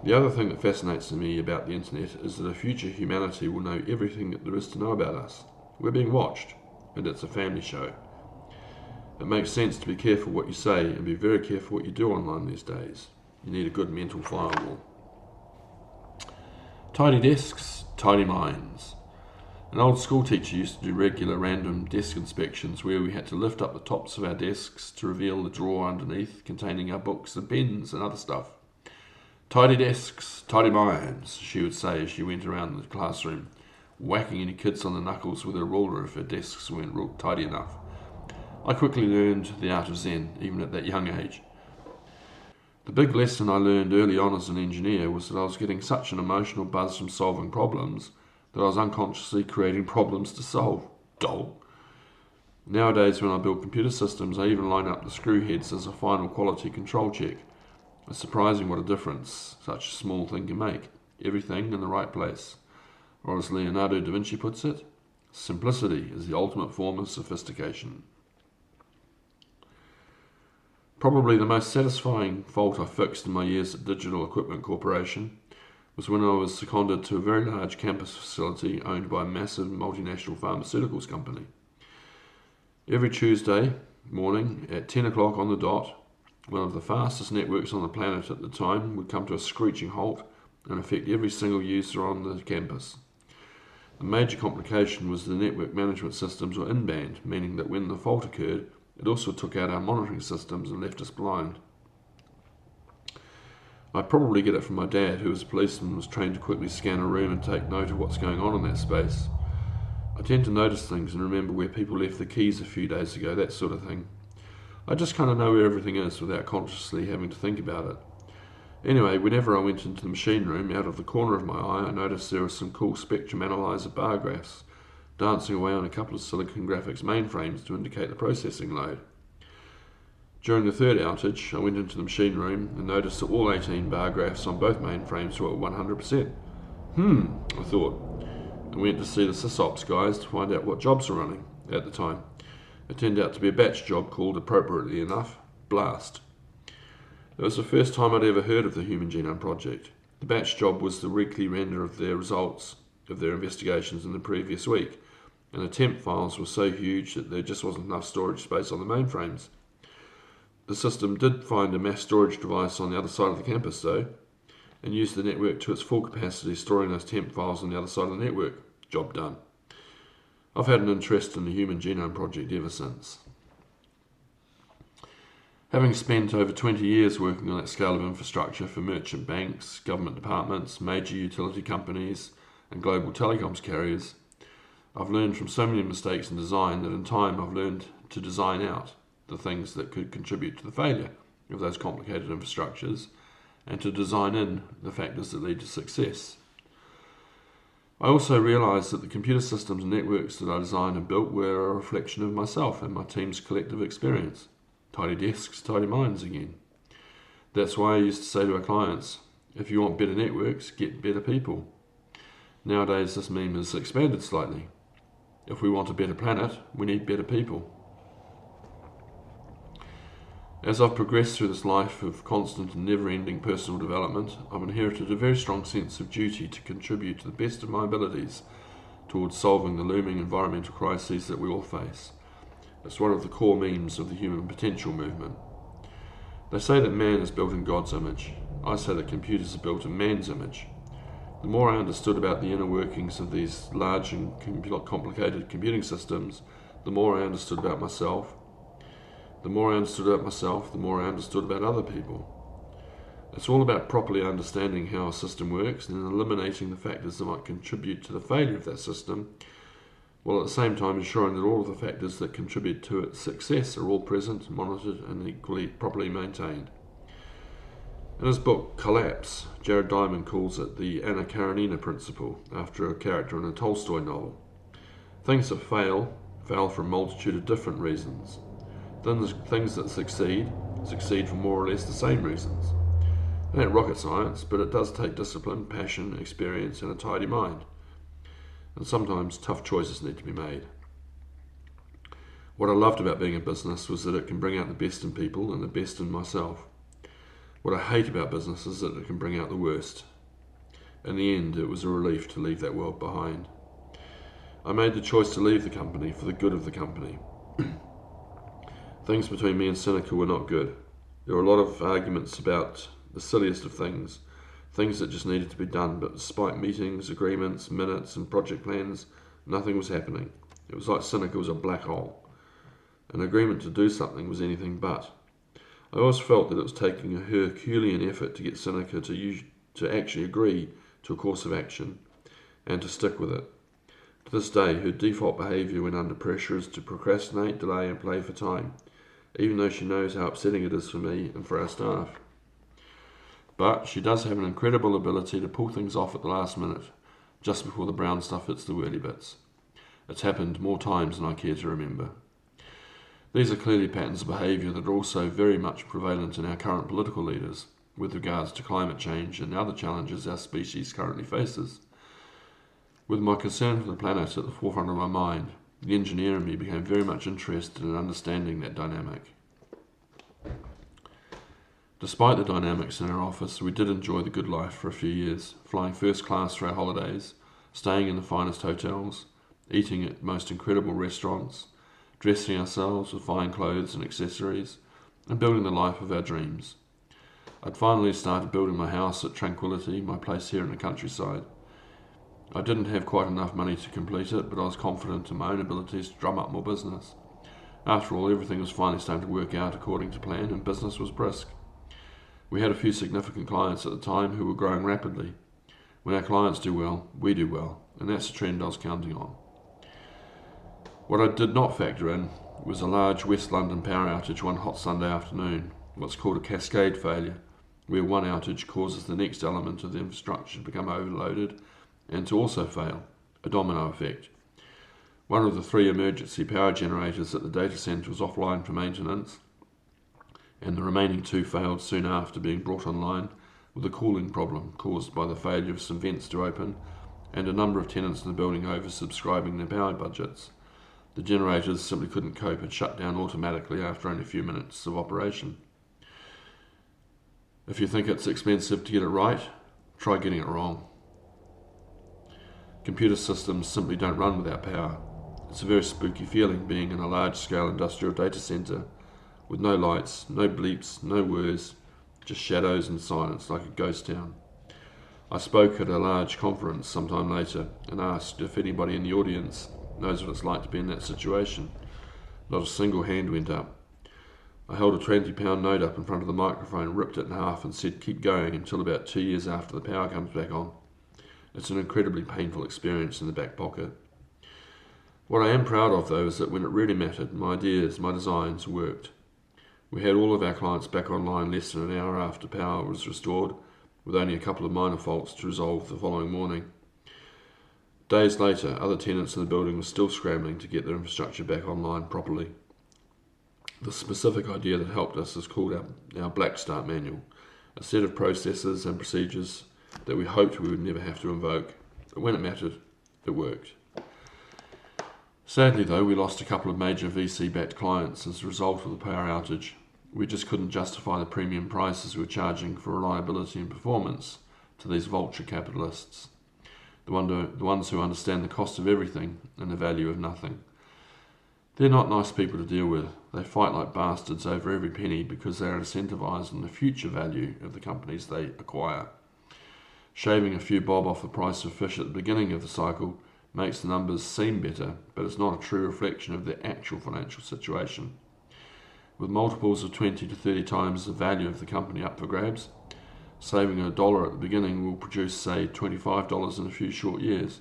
The other thing that fascinates me about the internet is that a future humanity will know everything that there is to know about us. We're being watched, and it's a family show. It makes sense to be careful what you say and be very careful what you do online these days. You need a good mental firewall. Tidy desks, tidy minds. An old school teacher used to do regular random desk inspections where we had to lift up the tops of our desks to reveal the drawer underneath containing our books and pens and other stuff. Tidy desks, tidy minds, she would say as she went around the classroom, whacking any kids on the knuckles with a ruler if her desks weren't tidy enough. I quickly learned the art of Zen, even at that young age. The big lesson I learned early on as an engineer was that I was getting such an emotional buzz from solving problems that I was unconsciously creating problems to solve. Dog. Nowadays, when I build computer systems, I even line up the screw heads as a final quality control check. It's surprising what a difference such a small thing can make. Everything in the right place. Or as Leonardo da Vinci puts it, simplicity is the ultimate form of sophistication. Probably the most satisfying fault I fixed in my years at Digital Equipment Corporation was when I was seconded to a very large campus facility owned by a massive multinational pharmaceuticals company. Every Tuesday morning at 10 o'clock on the dot, one of the fastest networks on the planet at the time would come to a screeching halt and affect every single user on the campus. The major complication was the network management systems were in-band, meaning that when the fault occurred, it also took out our monitoring systems and left us blind. I probably get it from my dad, who as a policeman was trained to quickly scan a room and take note of what's going on in that space. I tend to notice things and remember where people left the keys a few days ago, that sort of thing. I just kind of know where everything is without consciously having to think about it. Anyway, whenever I went into the machine room, out of the corner of my eye, I noticed there were some cool spectrum analyzer bar graphs dancing away on a couple of Silicon Graphics mainframes to indicate the processing load. During the third outage, I went into the machine room and noticed that all 18 bar graphs on both mainframes were at 100%. I thought. I went to see the sysops guys to find out what jobs were running at the time. It turned out to be a batch job called, appropriately enough, BLAST. It was the first time I'd ever heard of the Human Genome Project. The batch job was the weekly render of their results of their investigations in the previous week, and the temp files were so huge that there just wasn't enough storage space on the mainframes. The system did find a mass storage device on the other side of the campus though, and used the network to its full capacity, storing those temp files on the other side of the network. Job done. I've had an interest in the Human Genome Project ever since. Having spent over 20 years working on that scale of infrastructure for merchant banks, government departments, major utility companies, and global telecoms carriers, I've learned from so many mistakes in design that in time I've learned to design out the things that could contribute to the failure of those complicated infrastructures and to design in the factors that lead to success. I also realised that the computer systems and networks that I designed and built were a reflection of myself and my team's collective experience. Tidy desks, tidy minds again. That's why I used to say to our clients, if you want better networks, get better people. Nowadays this meme has expanded slightly. If we want a better planet, we need better people. As I've progressed through this life of constant and never-ending personal development, I've inherited a very strong sense of duty to contribute to the best of my abilities towards solving the looming environmental crises that we all face. It's one of the core memes of the human potential movement. They say that man is built in God's image. I say that computers are built in man's image. The more I understood about the inner workings of these large and complicated computing systems, the more I understood about myself. The more I understood about myself, the more I understood about other people. It's all about properly understanding how a system works and eliminating the factors that might contribute to the failure of that system, while at the same time ensuring that all of the factors that contribute to its success are all present, monitored, and equally properly maintained. In his book Collapse, Jared Diamond calls it the Anna Karenina principle, after a character in a Tolstoy novel. Things that fail for a multitude of different reasons. Things that succeed for more or less the same reasons. It ain't rocket science, but it does take discipline, passion, experience, and a tidy mind. And sometimes tough choices need to be made. What I loved about being in business was that it can bring out the best in people and the best in myself. What I hate about business is that it can bring out the worst. In the end, it was a relief to leave that world behind. I made the choice to leave the company for the good of the company. Things between me and Seneca were not good. There were a lot of arguments about the silliest of things that just needed to be done, but despite meetings, agreements, minutes, and project plans, nothing was happening. It was like Seneca was a black hole. An agreement to do something was anything but. I always felt that it was taking a Herculean effort to get Seneca to actually agree to a course of action and to stick with it. To this day, her default behaviour when under pressure is to procrastinate, delay, and play for time, even though she knows how upsetting it is for me and for our staff. But she does have an incredible ability to pull things off at the last minute, just before the brown stuff hits the whirly bits. It's happened more times than I care to remember. These are clearly patterns of behaviour that are also very much prevalent in our current political leaders, with regards to climate change and other challenges our species currently faces. With my concern for the planet at the forefront of my mind, the engineer in me became very much interested in understanding that dynamic. Despite the dynamics in our office, we did enjoy the good life for a few years, flying first class for our holidays, staying in the finest hotels, eating at most incredible restaurants, dressing ourselves with fine clothes and accessories, and building the life of our dreams. I'd finally started building my house at Tranquility, my place here in the countryside. I didn't have quite enough money to complete it, but I was confident in my own abilities to drum up more business. After all, everything was finally starting to work out according to plan, and business was brisk. We had a few significant clients at the time who were growing rapidly. When our clients do well, we do well, and that's the trend I was counting on. What I did not factor in was a large West London power outage one hot Sunday afternoon, what's called a cascade failure, where one outage causes the next element of the infrastructure to become overloaded and to also fail, a domino effect. One of the 3 emergency power generators at the data centre was offline for maintenance, and the remaining 2 failed soon after being brought online with a cooling problem caused by the failure of some vents to open and a number of tenants in the building oversubscribing their power budgets. The generators simply couldn't cope and shut down automatically after only a few minutes of operation. If you think it's expensive to get it right, try getting it wrong. Computer systems simply don't run without power. It's a very spooky feeling being in a large-scale industrial data centre with no lights, no bleeps, no whirs, just shadows and silence like a ghost town. I spoke at a large conference sometime later and asked if anybody in the audience knows what it's like to be in that situation. Not a single hand went up. I held a £20 note up in front of the microphone, ripped it in half and said keep going until about 2 years after the power comes back on. It's an incredibly painful experience in the back pocket. What I am proud of though is that when it really mattered, my ideas, my designs worked. We had all of our clients back online less than an hour after power was restored, with only a couple of minor faults to resolve the following morning. Days later, other tenants in the building were still scrambling to get their infrastructure back online properly. The specific idea that helped us is called our Black Start Manual, a set of processes and procedures that we hoped we would never have to invoke, but when it mattered, it worked. Sadly though, we lost a couple of major VC-backed clients as a result of the power outage. We just couldn't justify the premium prices we were charging for reliability and performance to these vulture capitalists, the ones who understand the cost of everything and the value of nothing. They're not nice people to deal with. They fight like bastards over every penny because they are incentivised on the future value of the companies they acquire. Shaving a few bob off the price of fish at the beginning of the cycle makes the numbers seem better, but it's not a true reflection of their actual financial situation. With multiples of 20 to 30 times the value of the company up for grabs, saving $1 at the beginning will produce, say, $25 in a few short years.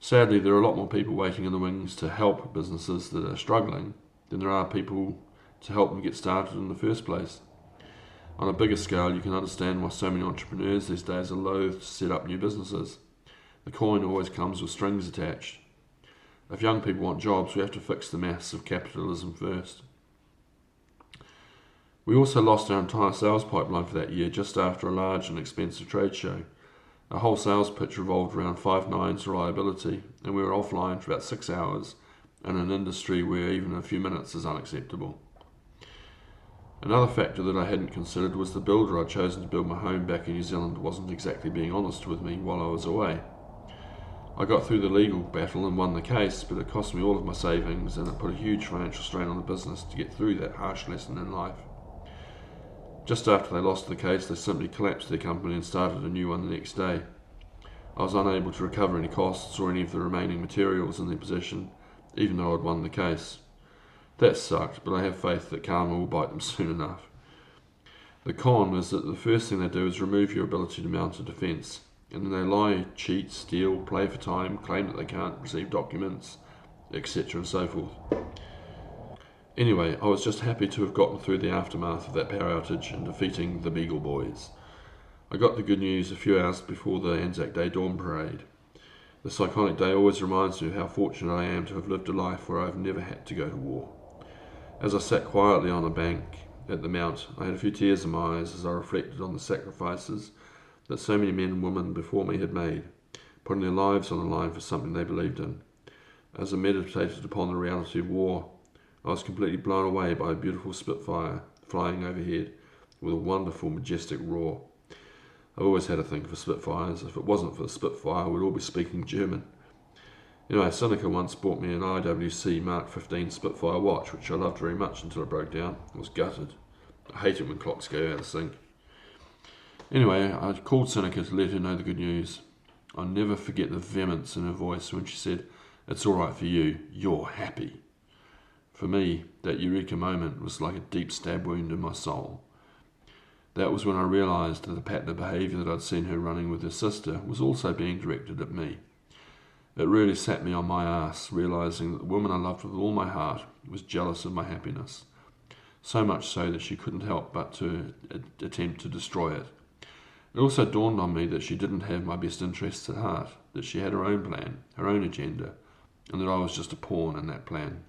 Sadly, there are a lot more people waiting in the wings to help businesses that are struggling than there are people to help them get started in the first place. On a bigger scale, you can understand why so many entrepreneurs these days are loath to set up new businesses. The coin always comes with strings attached. If young people want jobs, we have to fix the maths of capitalism first. We also lost our entire sales pipeline for that year just after a large and expensive trade show. Our whole sales pitch revolved around 5 nines reliability, and we were offline for about 6 hours in an industry where even a few minutes is unacceptable. Another factor that I hadn't considered was the builder I'd chosen to build my home back in New Zealand wasn't exactly being honest with me while I was away. I got through the legal battle and won the case, but it cost me all of my savings and it put a huge financial strain on the business to get through that harsh lesson in life. Just after they lost the case, they simply collapsed their company and started a new one the next day. I was unable to recover any costs or any of the remaining materials in their possession, even though I'd won the case. That sucked, but I have faith that karma will bite them soon enough. The con is that the first thing they do is remove your ability to mount a defence, and then they lie, cheat, steal, play for time, claim that they can't receive documents, etc. and so forth. Anyway, I was just happy to have gotten through the aftermath of that power outage and defeating the Beagle Boys. I got the good news a few hours before the Anzac Day Dawn Parade. This iconic day always reminds me of how fortunate I am to have lived a life where I've never had to go to war. As I sat quietly on a bank at the Mount, I had a few tears in my eyes as I reflected on the sacrifices that so many men and women before me had made, putting their lives on the line for something they believed in. As I meditated upon the reality of war, I was completely blown away by a beautiful Spitfire flying overhead with a wonderful, majestic roar. I've always had a thing for Spitfires. If it wasn't for the Spitfire, we'd all be speaking German. Anyway, Seneca once bought me an IWC Mark 15 Spitfire watch, which I loved very much until it broke down. I was gutted. I hate it when clocks go out of sync. Anyway, I called Seneca to let her know the good news. I'll never forget the vehemence in her voice when she said, "It's all right for you, you're happy." For me, that eureka moment was like a deep stab wound in my soul. That was when I realised that the pattern of behaviour that I'd seen her running with her sister was also being directed at me. It really sat me on my ass, realising that the woman I loved with all my heart was jealous of my happiness. So much so that she couldn't help but to attempt to destroy it. It also dawned on me that she didn't have my best interests at heart, that she had her own plan, her own agenda, and that I was just a pawn in that plan.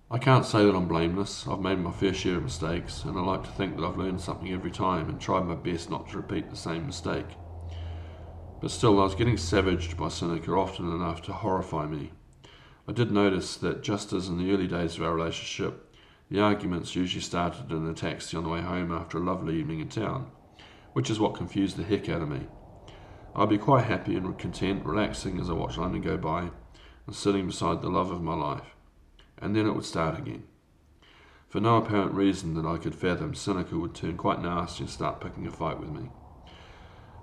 I can't say that I'm blameless. I've made my fair share of mistakes, and I like to think that I've learned something every time and tried my best not to repeat the same mistake. But still, I was getting savaged by Seneca often enough to horrify me. I did notice that just as in the early days of our relationship, the arguments usually started in a taxi on the way home after a lovely evening in town, which is what confused the heck out of me. I'd be quite happy and content, relaxing as I watched London go by, and sitting beside the love of my life. And then it would start again. For no apparent reason that I could fathom, Seneca would turn quite nasty and start picking a fight with me.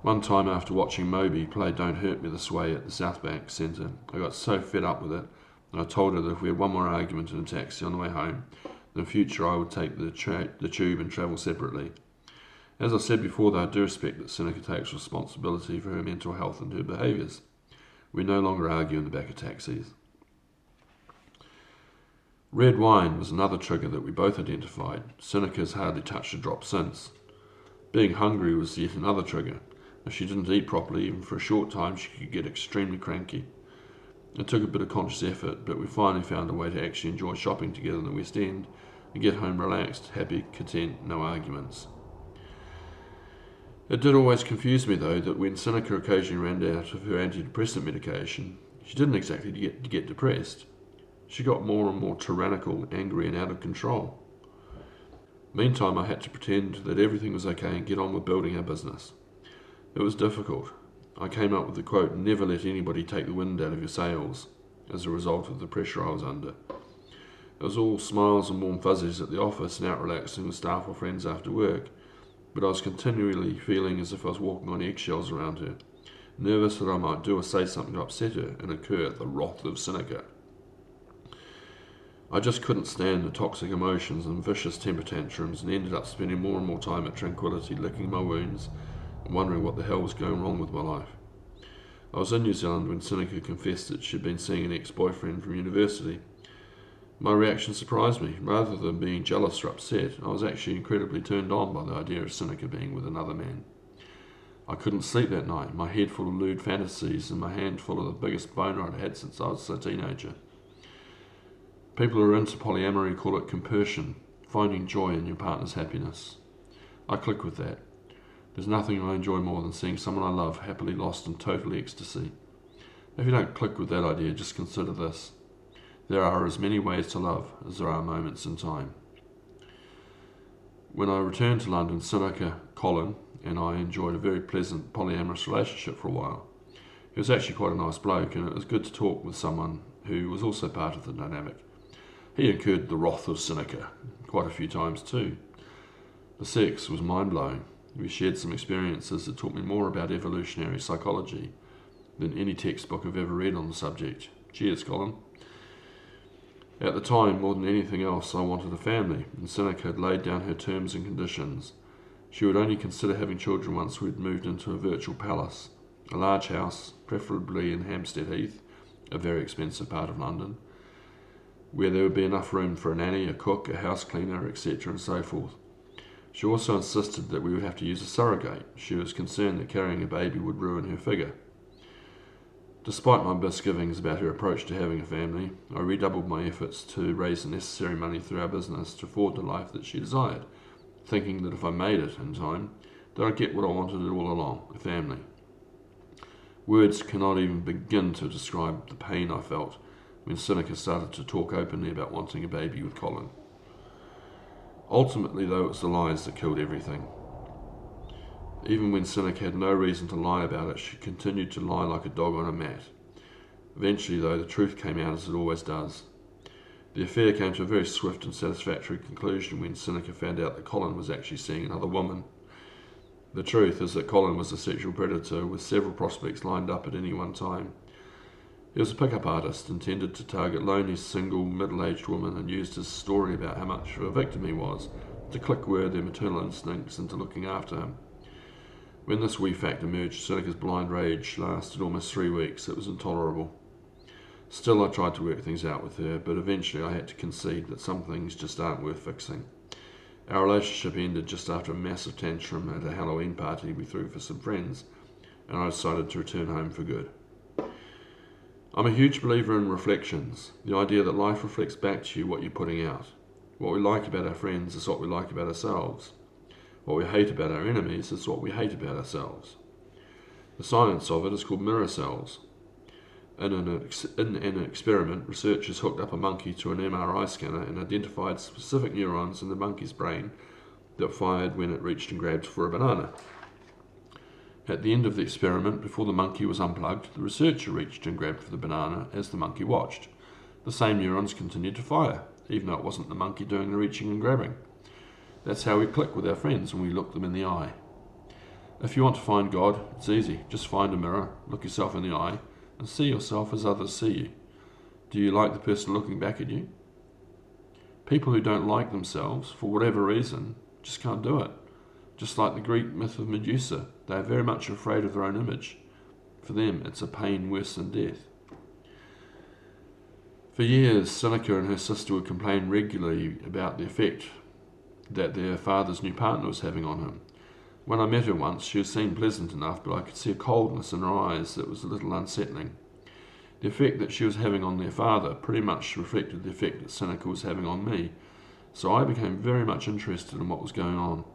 One time after watching Moby play Don't Hurt Me This Way at the South Bank Centre, I got so fed up with it that I told her that if we had one more argument in a taxi on the way home, in the future I would take the tube and travel separately. As I said before, though, I do respect that Seneca takes responsibility for her mental health and her behaviours. We no longer argue in the back of taxis. Red wine was another trigger that we both identified. Seneca has hardly touched a drop since. Being hungry was yet another trigger. If she didn't eat properly, even for a short time, she could get extremely cranky. It took a bit of conscious effort, but we finally found a way to actually enjoy shopping together in the West End and get home relaxed, happy, content, no arguments. It did always confuse me, though, that when Seneca occasionally ran out of her antidepressant medication, she didn't exactly get depressed. She got more and more tyrannical, angry, and out of control. Meantime, I had to pretend that everything was okay and get on with building our business. It was difficult. I came up with the quote, "Never let anybody take the wind out of your sails," as a result of the pressure I was under. It was all smiles and warm fuzzies at the office and out relaxing with staff or friends after work, but I was continually feeling as if I was walking on eggshells around her, nervous that I might do or say something to upset her and incur the wrath of Seneca. I just couldn't stand the toxic emotions and vicious temper tantrums and ended up spending more and more time at Tranquility licking my wounds and wondering what the hell was going wrong with my life. I was in New Zealand when Seneca confessed that she'd been seeing an ex-boyfriend from university. My reaction surprised me. Rather than being jealous or upset, I was actually incredibly turned on by the idea of Seneca being with another man. I couldn't sleep that night, my head full of lewd fantasies and my hand full of the biggest boner I'd had since I was a teenager. People who are into polyamory call it compersion, finding joy in your partner's happiness. I click with that. There's nothing I enjoy more than seeing someone I love happily lost in total ecstasy. If you don't click with that idea, just consider this. There are as many ways to love as there are moments in time. When I returned to London, Seneca, Colin, and I enjoyed a very pleasant polyamorous relationship for a while. He was actually quite a nice bloke, and it was good to talk with someone who was also part of the dynamic. He incurred the wrath of Seneca quite a few times too. The sex was mind-blowing. We shared some experiences that taught me more about evolutionary psychology than any textbook I've ever read on the subject. Cheers, Colin. At the time, more than anything else, I wanted a family, and Seneca had laid down her terms and conditions. She would only consider having children once we'd moved into a virtual palace, a large house, preferably in Hampstead Heath, a very expensive part of London, where there would be enough room for a nanny, a cook, a house cleaner, etc. and so forth. She also insisted that we would have to use a surrogate. She was concerned that carrying a baby would ruin her figure. Despite my misgivings about her approach to having a family, I redoubled my efforts to raise the necessary money through our business to afford the life that she desired, thinking that if I made it in time, that I'd get what I wanted all along, a family. Words cannot even begin to describe the pain I felt when Seneca started to talk openly about wanting a baby with Colin. Ultimately, though, it was the lies that killed everything. Even when Seneca had no reason to lie about it, she continued to lie like a dog on a mat. Eventually, though, the truth came out as it always does. The affair came to a very swift and satisfactory conclusion when Seneca found out that Colin was actually seeing another woman. The truth is that Colin was a sexual predator with several prospects lined up at any one time. He was a pickup artist intended to target lonely, single, middle-aged women and used his story about how much of a victim he was to click word their maternal instincts into looking after him. When this wee fact emerged, Seneca's blind rage lasted almost 3 weeks. It was intolerable. Still, I tried to work things out with her, but eventually I had to concede that some things just aren't worth fixing. Our relationship ended just after a massive tantrum at a Halloween party we threw for some friends, and I decided to return home for good. I'm a huge believer in reflections, the idea that life reflects back to you what you're putting out. What we like about our friends is what we like about ourselves. What we hate about our enemies is what we hate about ourselves. The science of it is called mirror cells. In an experiment, researchers hooked up a monkey to an MRI scanner and identified specific neurons in the monkey's brain that fired when it reached and grabbed for a banana. At the end of the experiment, before the monkey was unplugged, the researcher reached and grabbed for the banana as the monkey watched. The same neurons continued to fire, even though it wasn't the monkey doing the reaching and grabbing. That's how we click with our friends when we look them in the eye. If you want to find God, it's easy. Just find a mirror, look yourself in the eye, and see yourself as others see you. Do you like the person looking back at you? People who don't like themselves, for whatever reason, just can't do it. Just like the Greek myth of Medusa, they are very much afraid of their own image. For them, it's a pain worse than death. For years, Seneca and her sister would complain regularly about the effect that their father's new partner was having on him. When I met her once, she seemed pleasant enough, but I could see a coldness in her eyes that was a little unsettling. The effect that she was having on their father pretty much reflected the effect that Seneca was having on me, so I became very much interested in what was going on.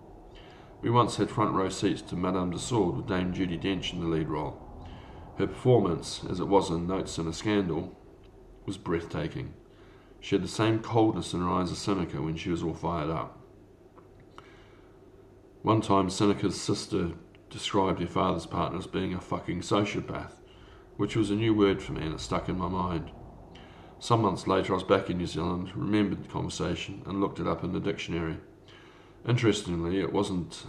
We once had front row seats to Madame de Sade with Dame Judi Dench in the lead role. Her performance, as it was in Notes in a Scandal, was breathtaking. She had the same coldness in her eyes as Seneca when she was all fired up. One time, Seneca's sister described her father's partner as being a fucking sociopath, which was a new word for me and it stuck in my mind. Some months later, I was back in New Zealand, remembered the conversation, and looked it up in the dictionary. Interestingly, it wasn't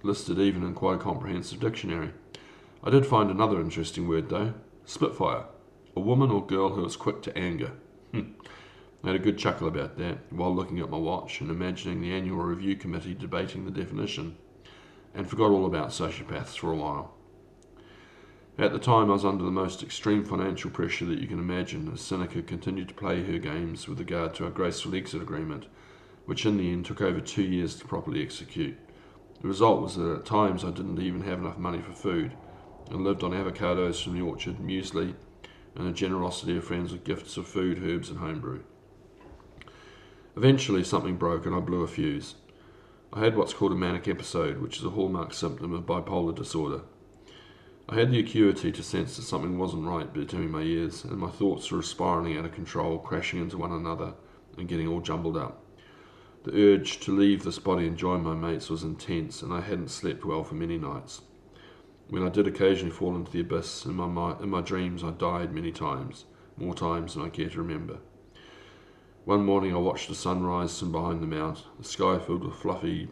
listed even in quite a comprehensive dictionary. I did find another interesting word though, spitfire, a woman or girl who is quick to anger. I had a good chuckle about that while looking at my watch and imagining the annual review committee debating the definition, and forgot all about sociopaths for a while. At the time, I was under the most extreme financial pressure that you can imagine as Seneca continued to play her games with regard to our graceful exit agreement, which in the end took over 2 years to properly execute. The result was that at times I didn't even have enough money for food and lived on avocados from the orchard, muesli, and the generosity of friends with gifts of food, herbs and homebrew. Eventually something broke and I blew a fuse. I had what's called a manic episode, which is a hallmark symptom of bipolar disorder. I had the acuity to sense that something wasn't right between my ears, and my thoughts were spiralling out of control, crashing into one another and getting all jumbled up. The urge to leave this body and join my mates was intense, and I hadn't slept well for many nights. When I did occasionally fall into the abyss, in my dreams I died many times, more times than I care to remember. One morning I watched the sun rise from behind the mount, the sky filled with fluffy,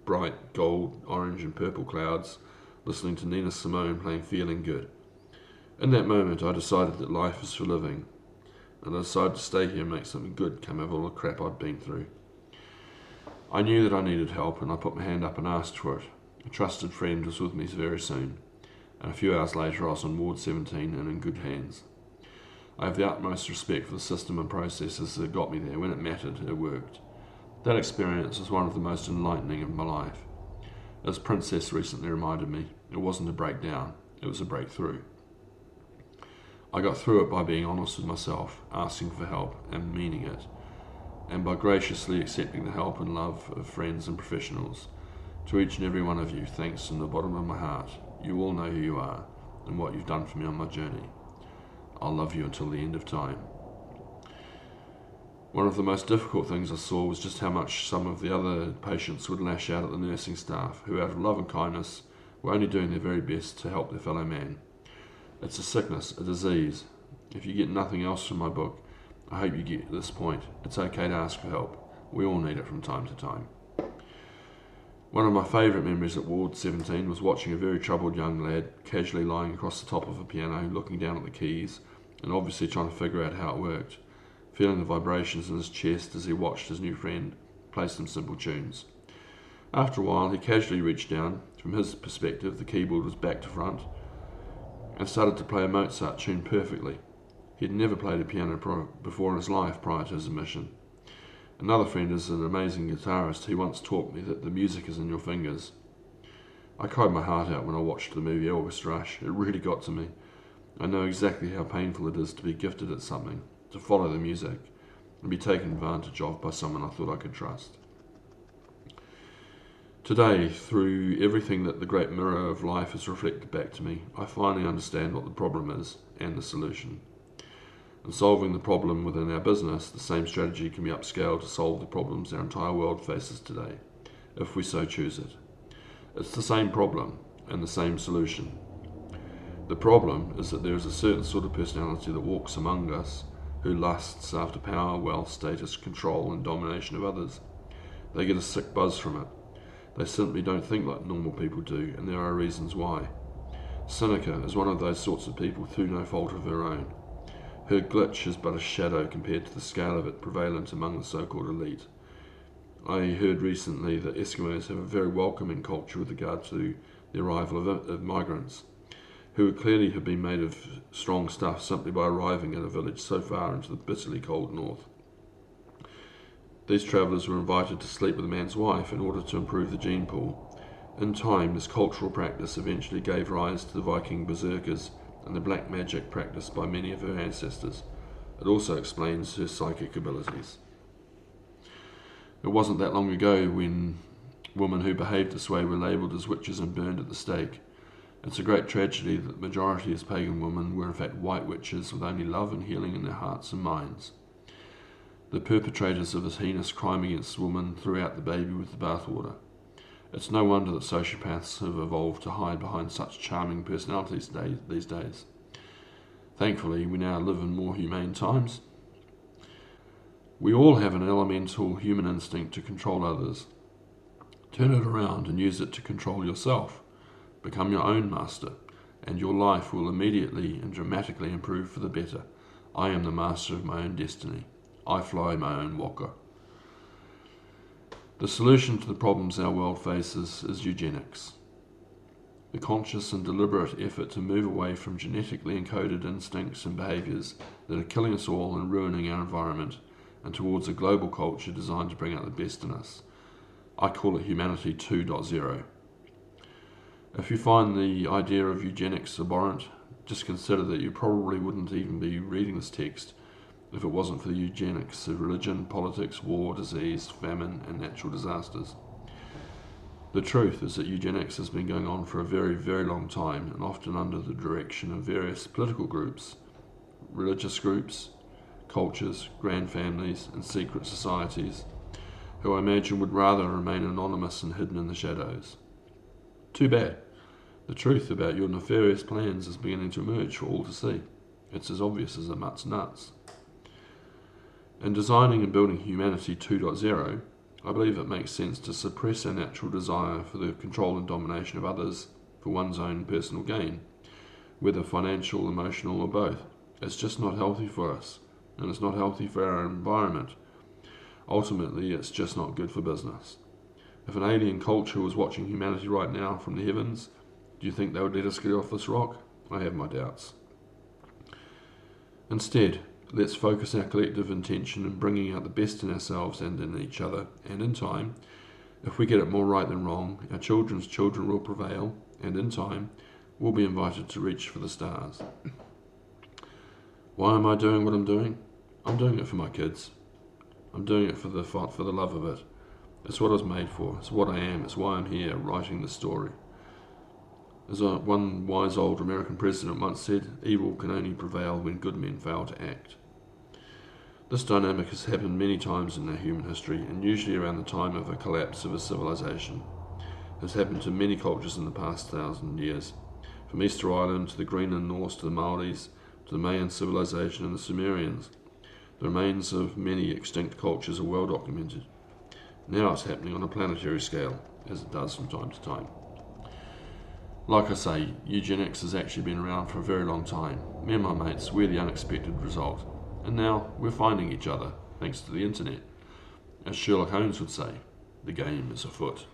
bright gold, orange and purple clouds, listening to Nina Simone playing Feeling Good. In that moment I decided that life is for living, and I decided to stay here and make something good come out of all the crap I'd been through. I knew that I needed help, and I put my hand up and asked for it. A trusted friend was with me very soon, and a few hours later I was on Ward 17 and in good hands. I have the utmost respect for the system and processes that got me there. When it mattered, it worked. That experience was one of the most enlightening of my life. As Princess recently reminded me, it wasn't a breakdown, it was a breakthrough. I got through it by being honest with myself, asking for help and meaning it, and by graciously accepting the help and love of friends and professionals. To each and every one of you, thanks from the bottom of my heart. You all know who you are and what you've done for me on my journey. I'll love you until the end of time. One of the most difficult things I saw was just how much some of the other patients would lash out at the nursing staff, who out of love and kindness were only doing their very best to help their fellow man. It's a sickness, a disease. If you get nothing else from my book, I hope you get to this point. It's okay to ask for help. We all need it from time to time. One of my favourite memories at Ward 17 was watching a very troubled young lad casually lying across the top of a piano, looking down at the keys, and obviously trying to figure out how it worked, feeling the vibrations in his chest as he watched his new friend play some simple tunes. After a while, he casually reached down. From his perspective, the keyboard was back to front, and started to play a Mozart tune perfectly. He had never played a piano before in his life prior to his admission. Another friend is an amazing guitarist. He once taught me that the music is in your fingers. I cried my heart out when I watched the movie August Rush. It really got to me. I know exactly how painful it is to be gifted at something, to follow the music, and be taken advantage of by someone I thought I could trust. Today, through everything that the great mirror of life has reflected back to me, I finally understand what the problem is and the solution. In solving the problem within our business, the same strategy can be upscaled to solve the problems our entire world faces today, if we so choose it. It's the same problem and the same solution. The problem is that there is a certain sort of personality that walks among us who lusts after power, wealth, status, control and domination of others. They get a sick buzz from it. They simply don't think like normal people do, and there are reasons why. Seneca is one of those sorts of people through no fault of her own. Her glitch is but a shadow compared to the scale of it prevalent among the so-called elite. I heard recently that Eskimos have a very welcoming culture with regard to the arrival of migrants. who would clearly have been made of strong stuff simply by arriving at a village so far into the bitterly cold north. These travellers were invited to sleep with a man's wife in order to improve the gene pool. In time, this cultural practice eventually gave rise to the Viking berserkers and the black magic practiced by many of her ancestors. It also explains her psychic abilities. It wasn't that long ago when women who behaved this way were labelled as witches and burned at the stake. It's a great tragedy that the majority of pagan women were in fact white witches with only love and healing in their hearts and minds. The perpetrators of this heinous crime against women threw out the baby with the bathwater. It's no wonder that sociopaths have evolved to hide behind such charming personalities these days. Thankfully, we now live in more humane times. We all have an elemental human instinct to control others. Turn it around and use it to control yourself. Become your own master, and your life will immediately and dramatically improve for the better. I am the master of my own destiny. I fly my own walker. The solution to the problems our world faces is eugenics. The conscious and deliberate effort to move away from genetically encoded instincts and behaviours that are killing us all and ruining our environment, and towards a global culture designed to bring out the best in us. I call it Humanity 2.0. If you find the idea of eugenics abhorrent, just consider that you probably wouldn't even be reading this text if it wasn't for the eugenics of religion, politics, war, disease, famine, and natural disasters. The truth is that eugenics has been going on for a very, very long time, and often under the direction of various political groups, religious groups, cultures, grand families, and secret societies, who I imagine would rather remain anonymous and hidden in the shadows. Too bad. The truth about your nefarious plans is beginning to emerge for all to see. It's as obvious as a mutt's nuts. In designing and building Humanity 2.0, I believe it makes sense to suppress our natural desire for the control and domination of others for one's own personal gain, whether financial, emotional, or both. It's just not healthy for us, and it's not healthy for our environment. Ultimately, it's just not good for business. If an alien culture was watching humanity right now from the heavens, do you think they would let us get off this rock? I have my doubts. Instead, let's focus our collective intention in bringing out the best in ourselves and in each other, and in time, if we get it more right than wrong, our children's children will prevail, and in time, we'll be invited to reach for the stars. Why am I doing what I'm doing? I'm doing it for my kids. I'm doing it for the love of it. It's what I was made for. It's what I am. It's why I'm here writing this story. As one wise old American president once said, evil can only prevail when good men fail to act. This dynamic has happened many times in our human history, and usually around the time of a collapse of a civilization. It has happened to many cultures in the past 1,000 years, from Easter Island to the Greenland Norse to the Maoris, to the Mayan civilization and the Sumerians. The remains of many extinct cultures are well documented. Now it's happening on a planetary scale, as it does from time to time. Like I say, eugenics has actually been around for a very long time. Me and my mates, we're the unexpected result. And now we're finding each other, thanks to the internet. As Sherlock Holmes would say, the game is afoot.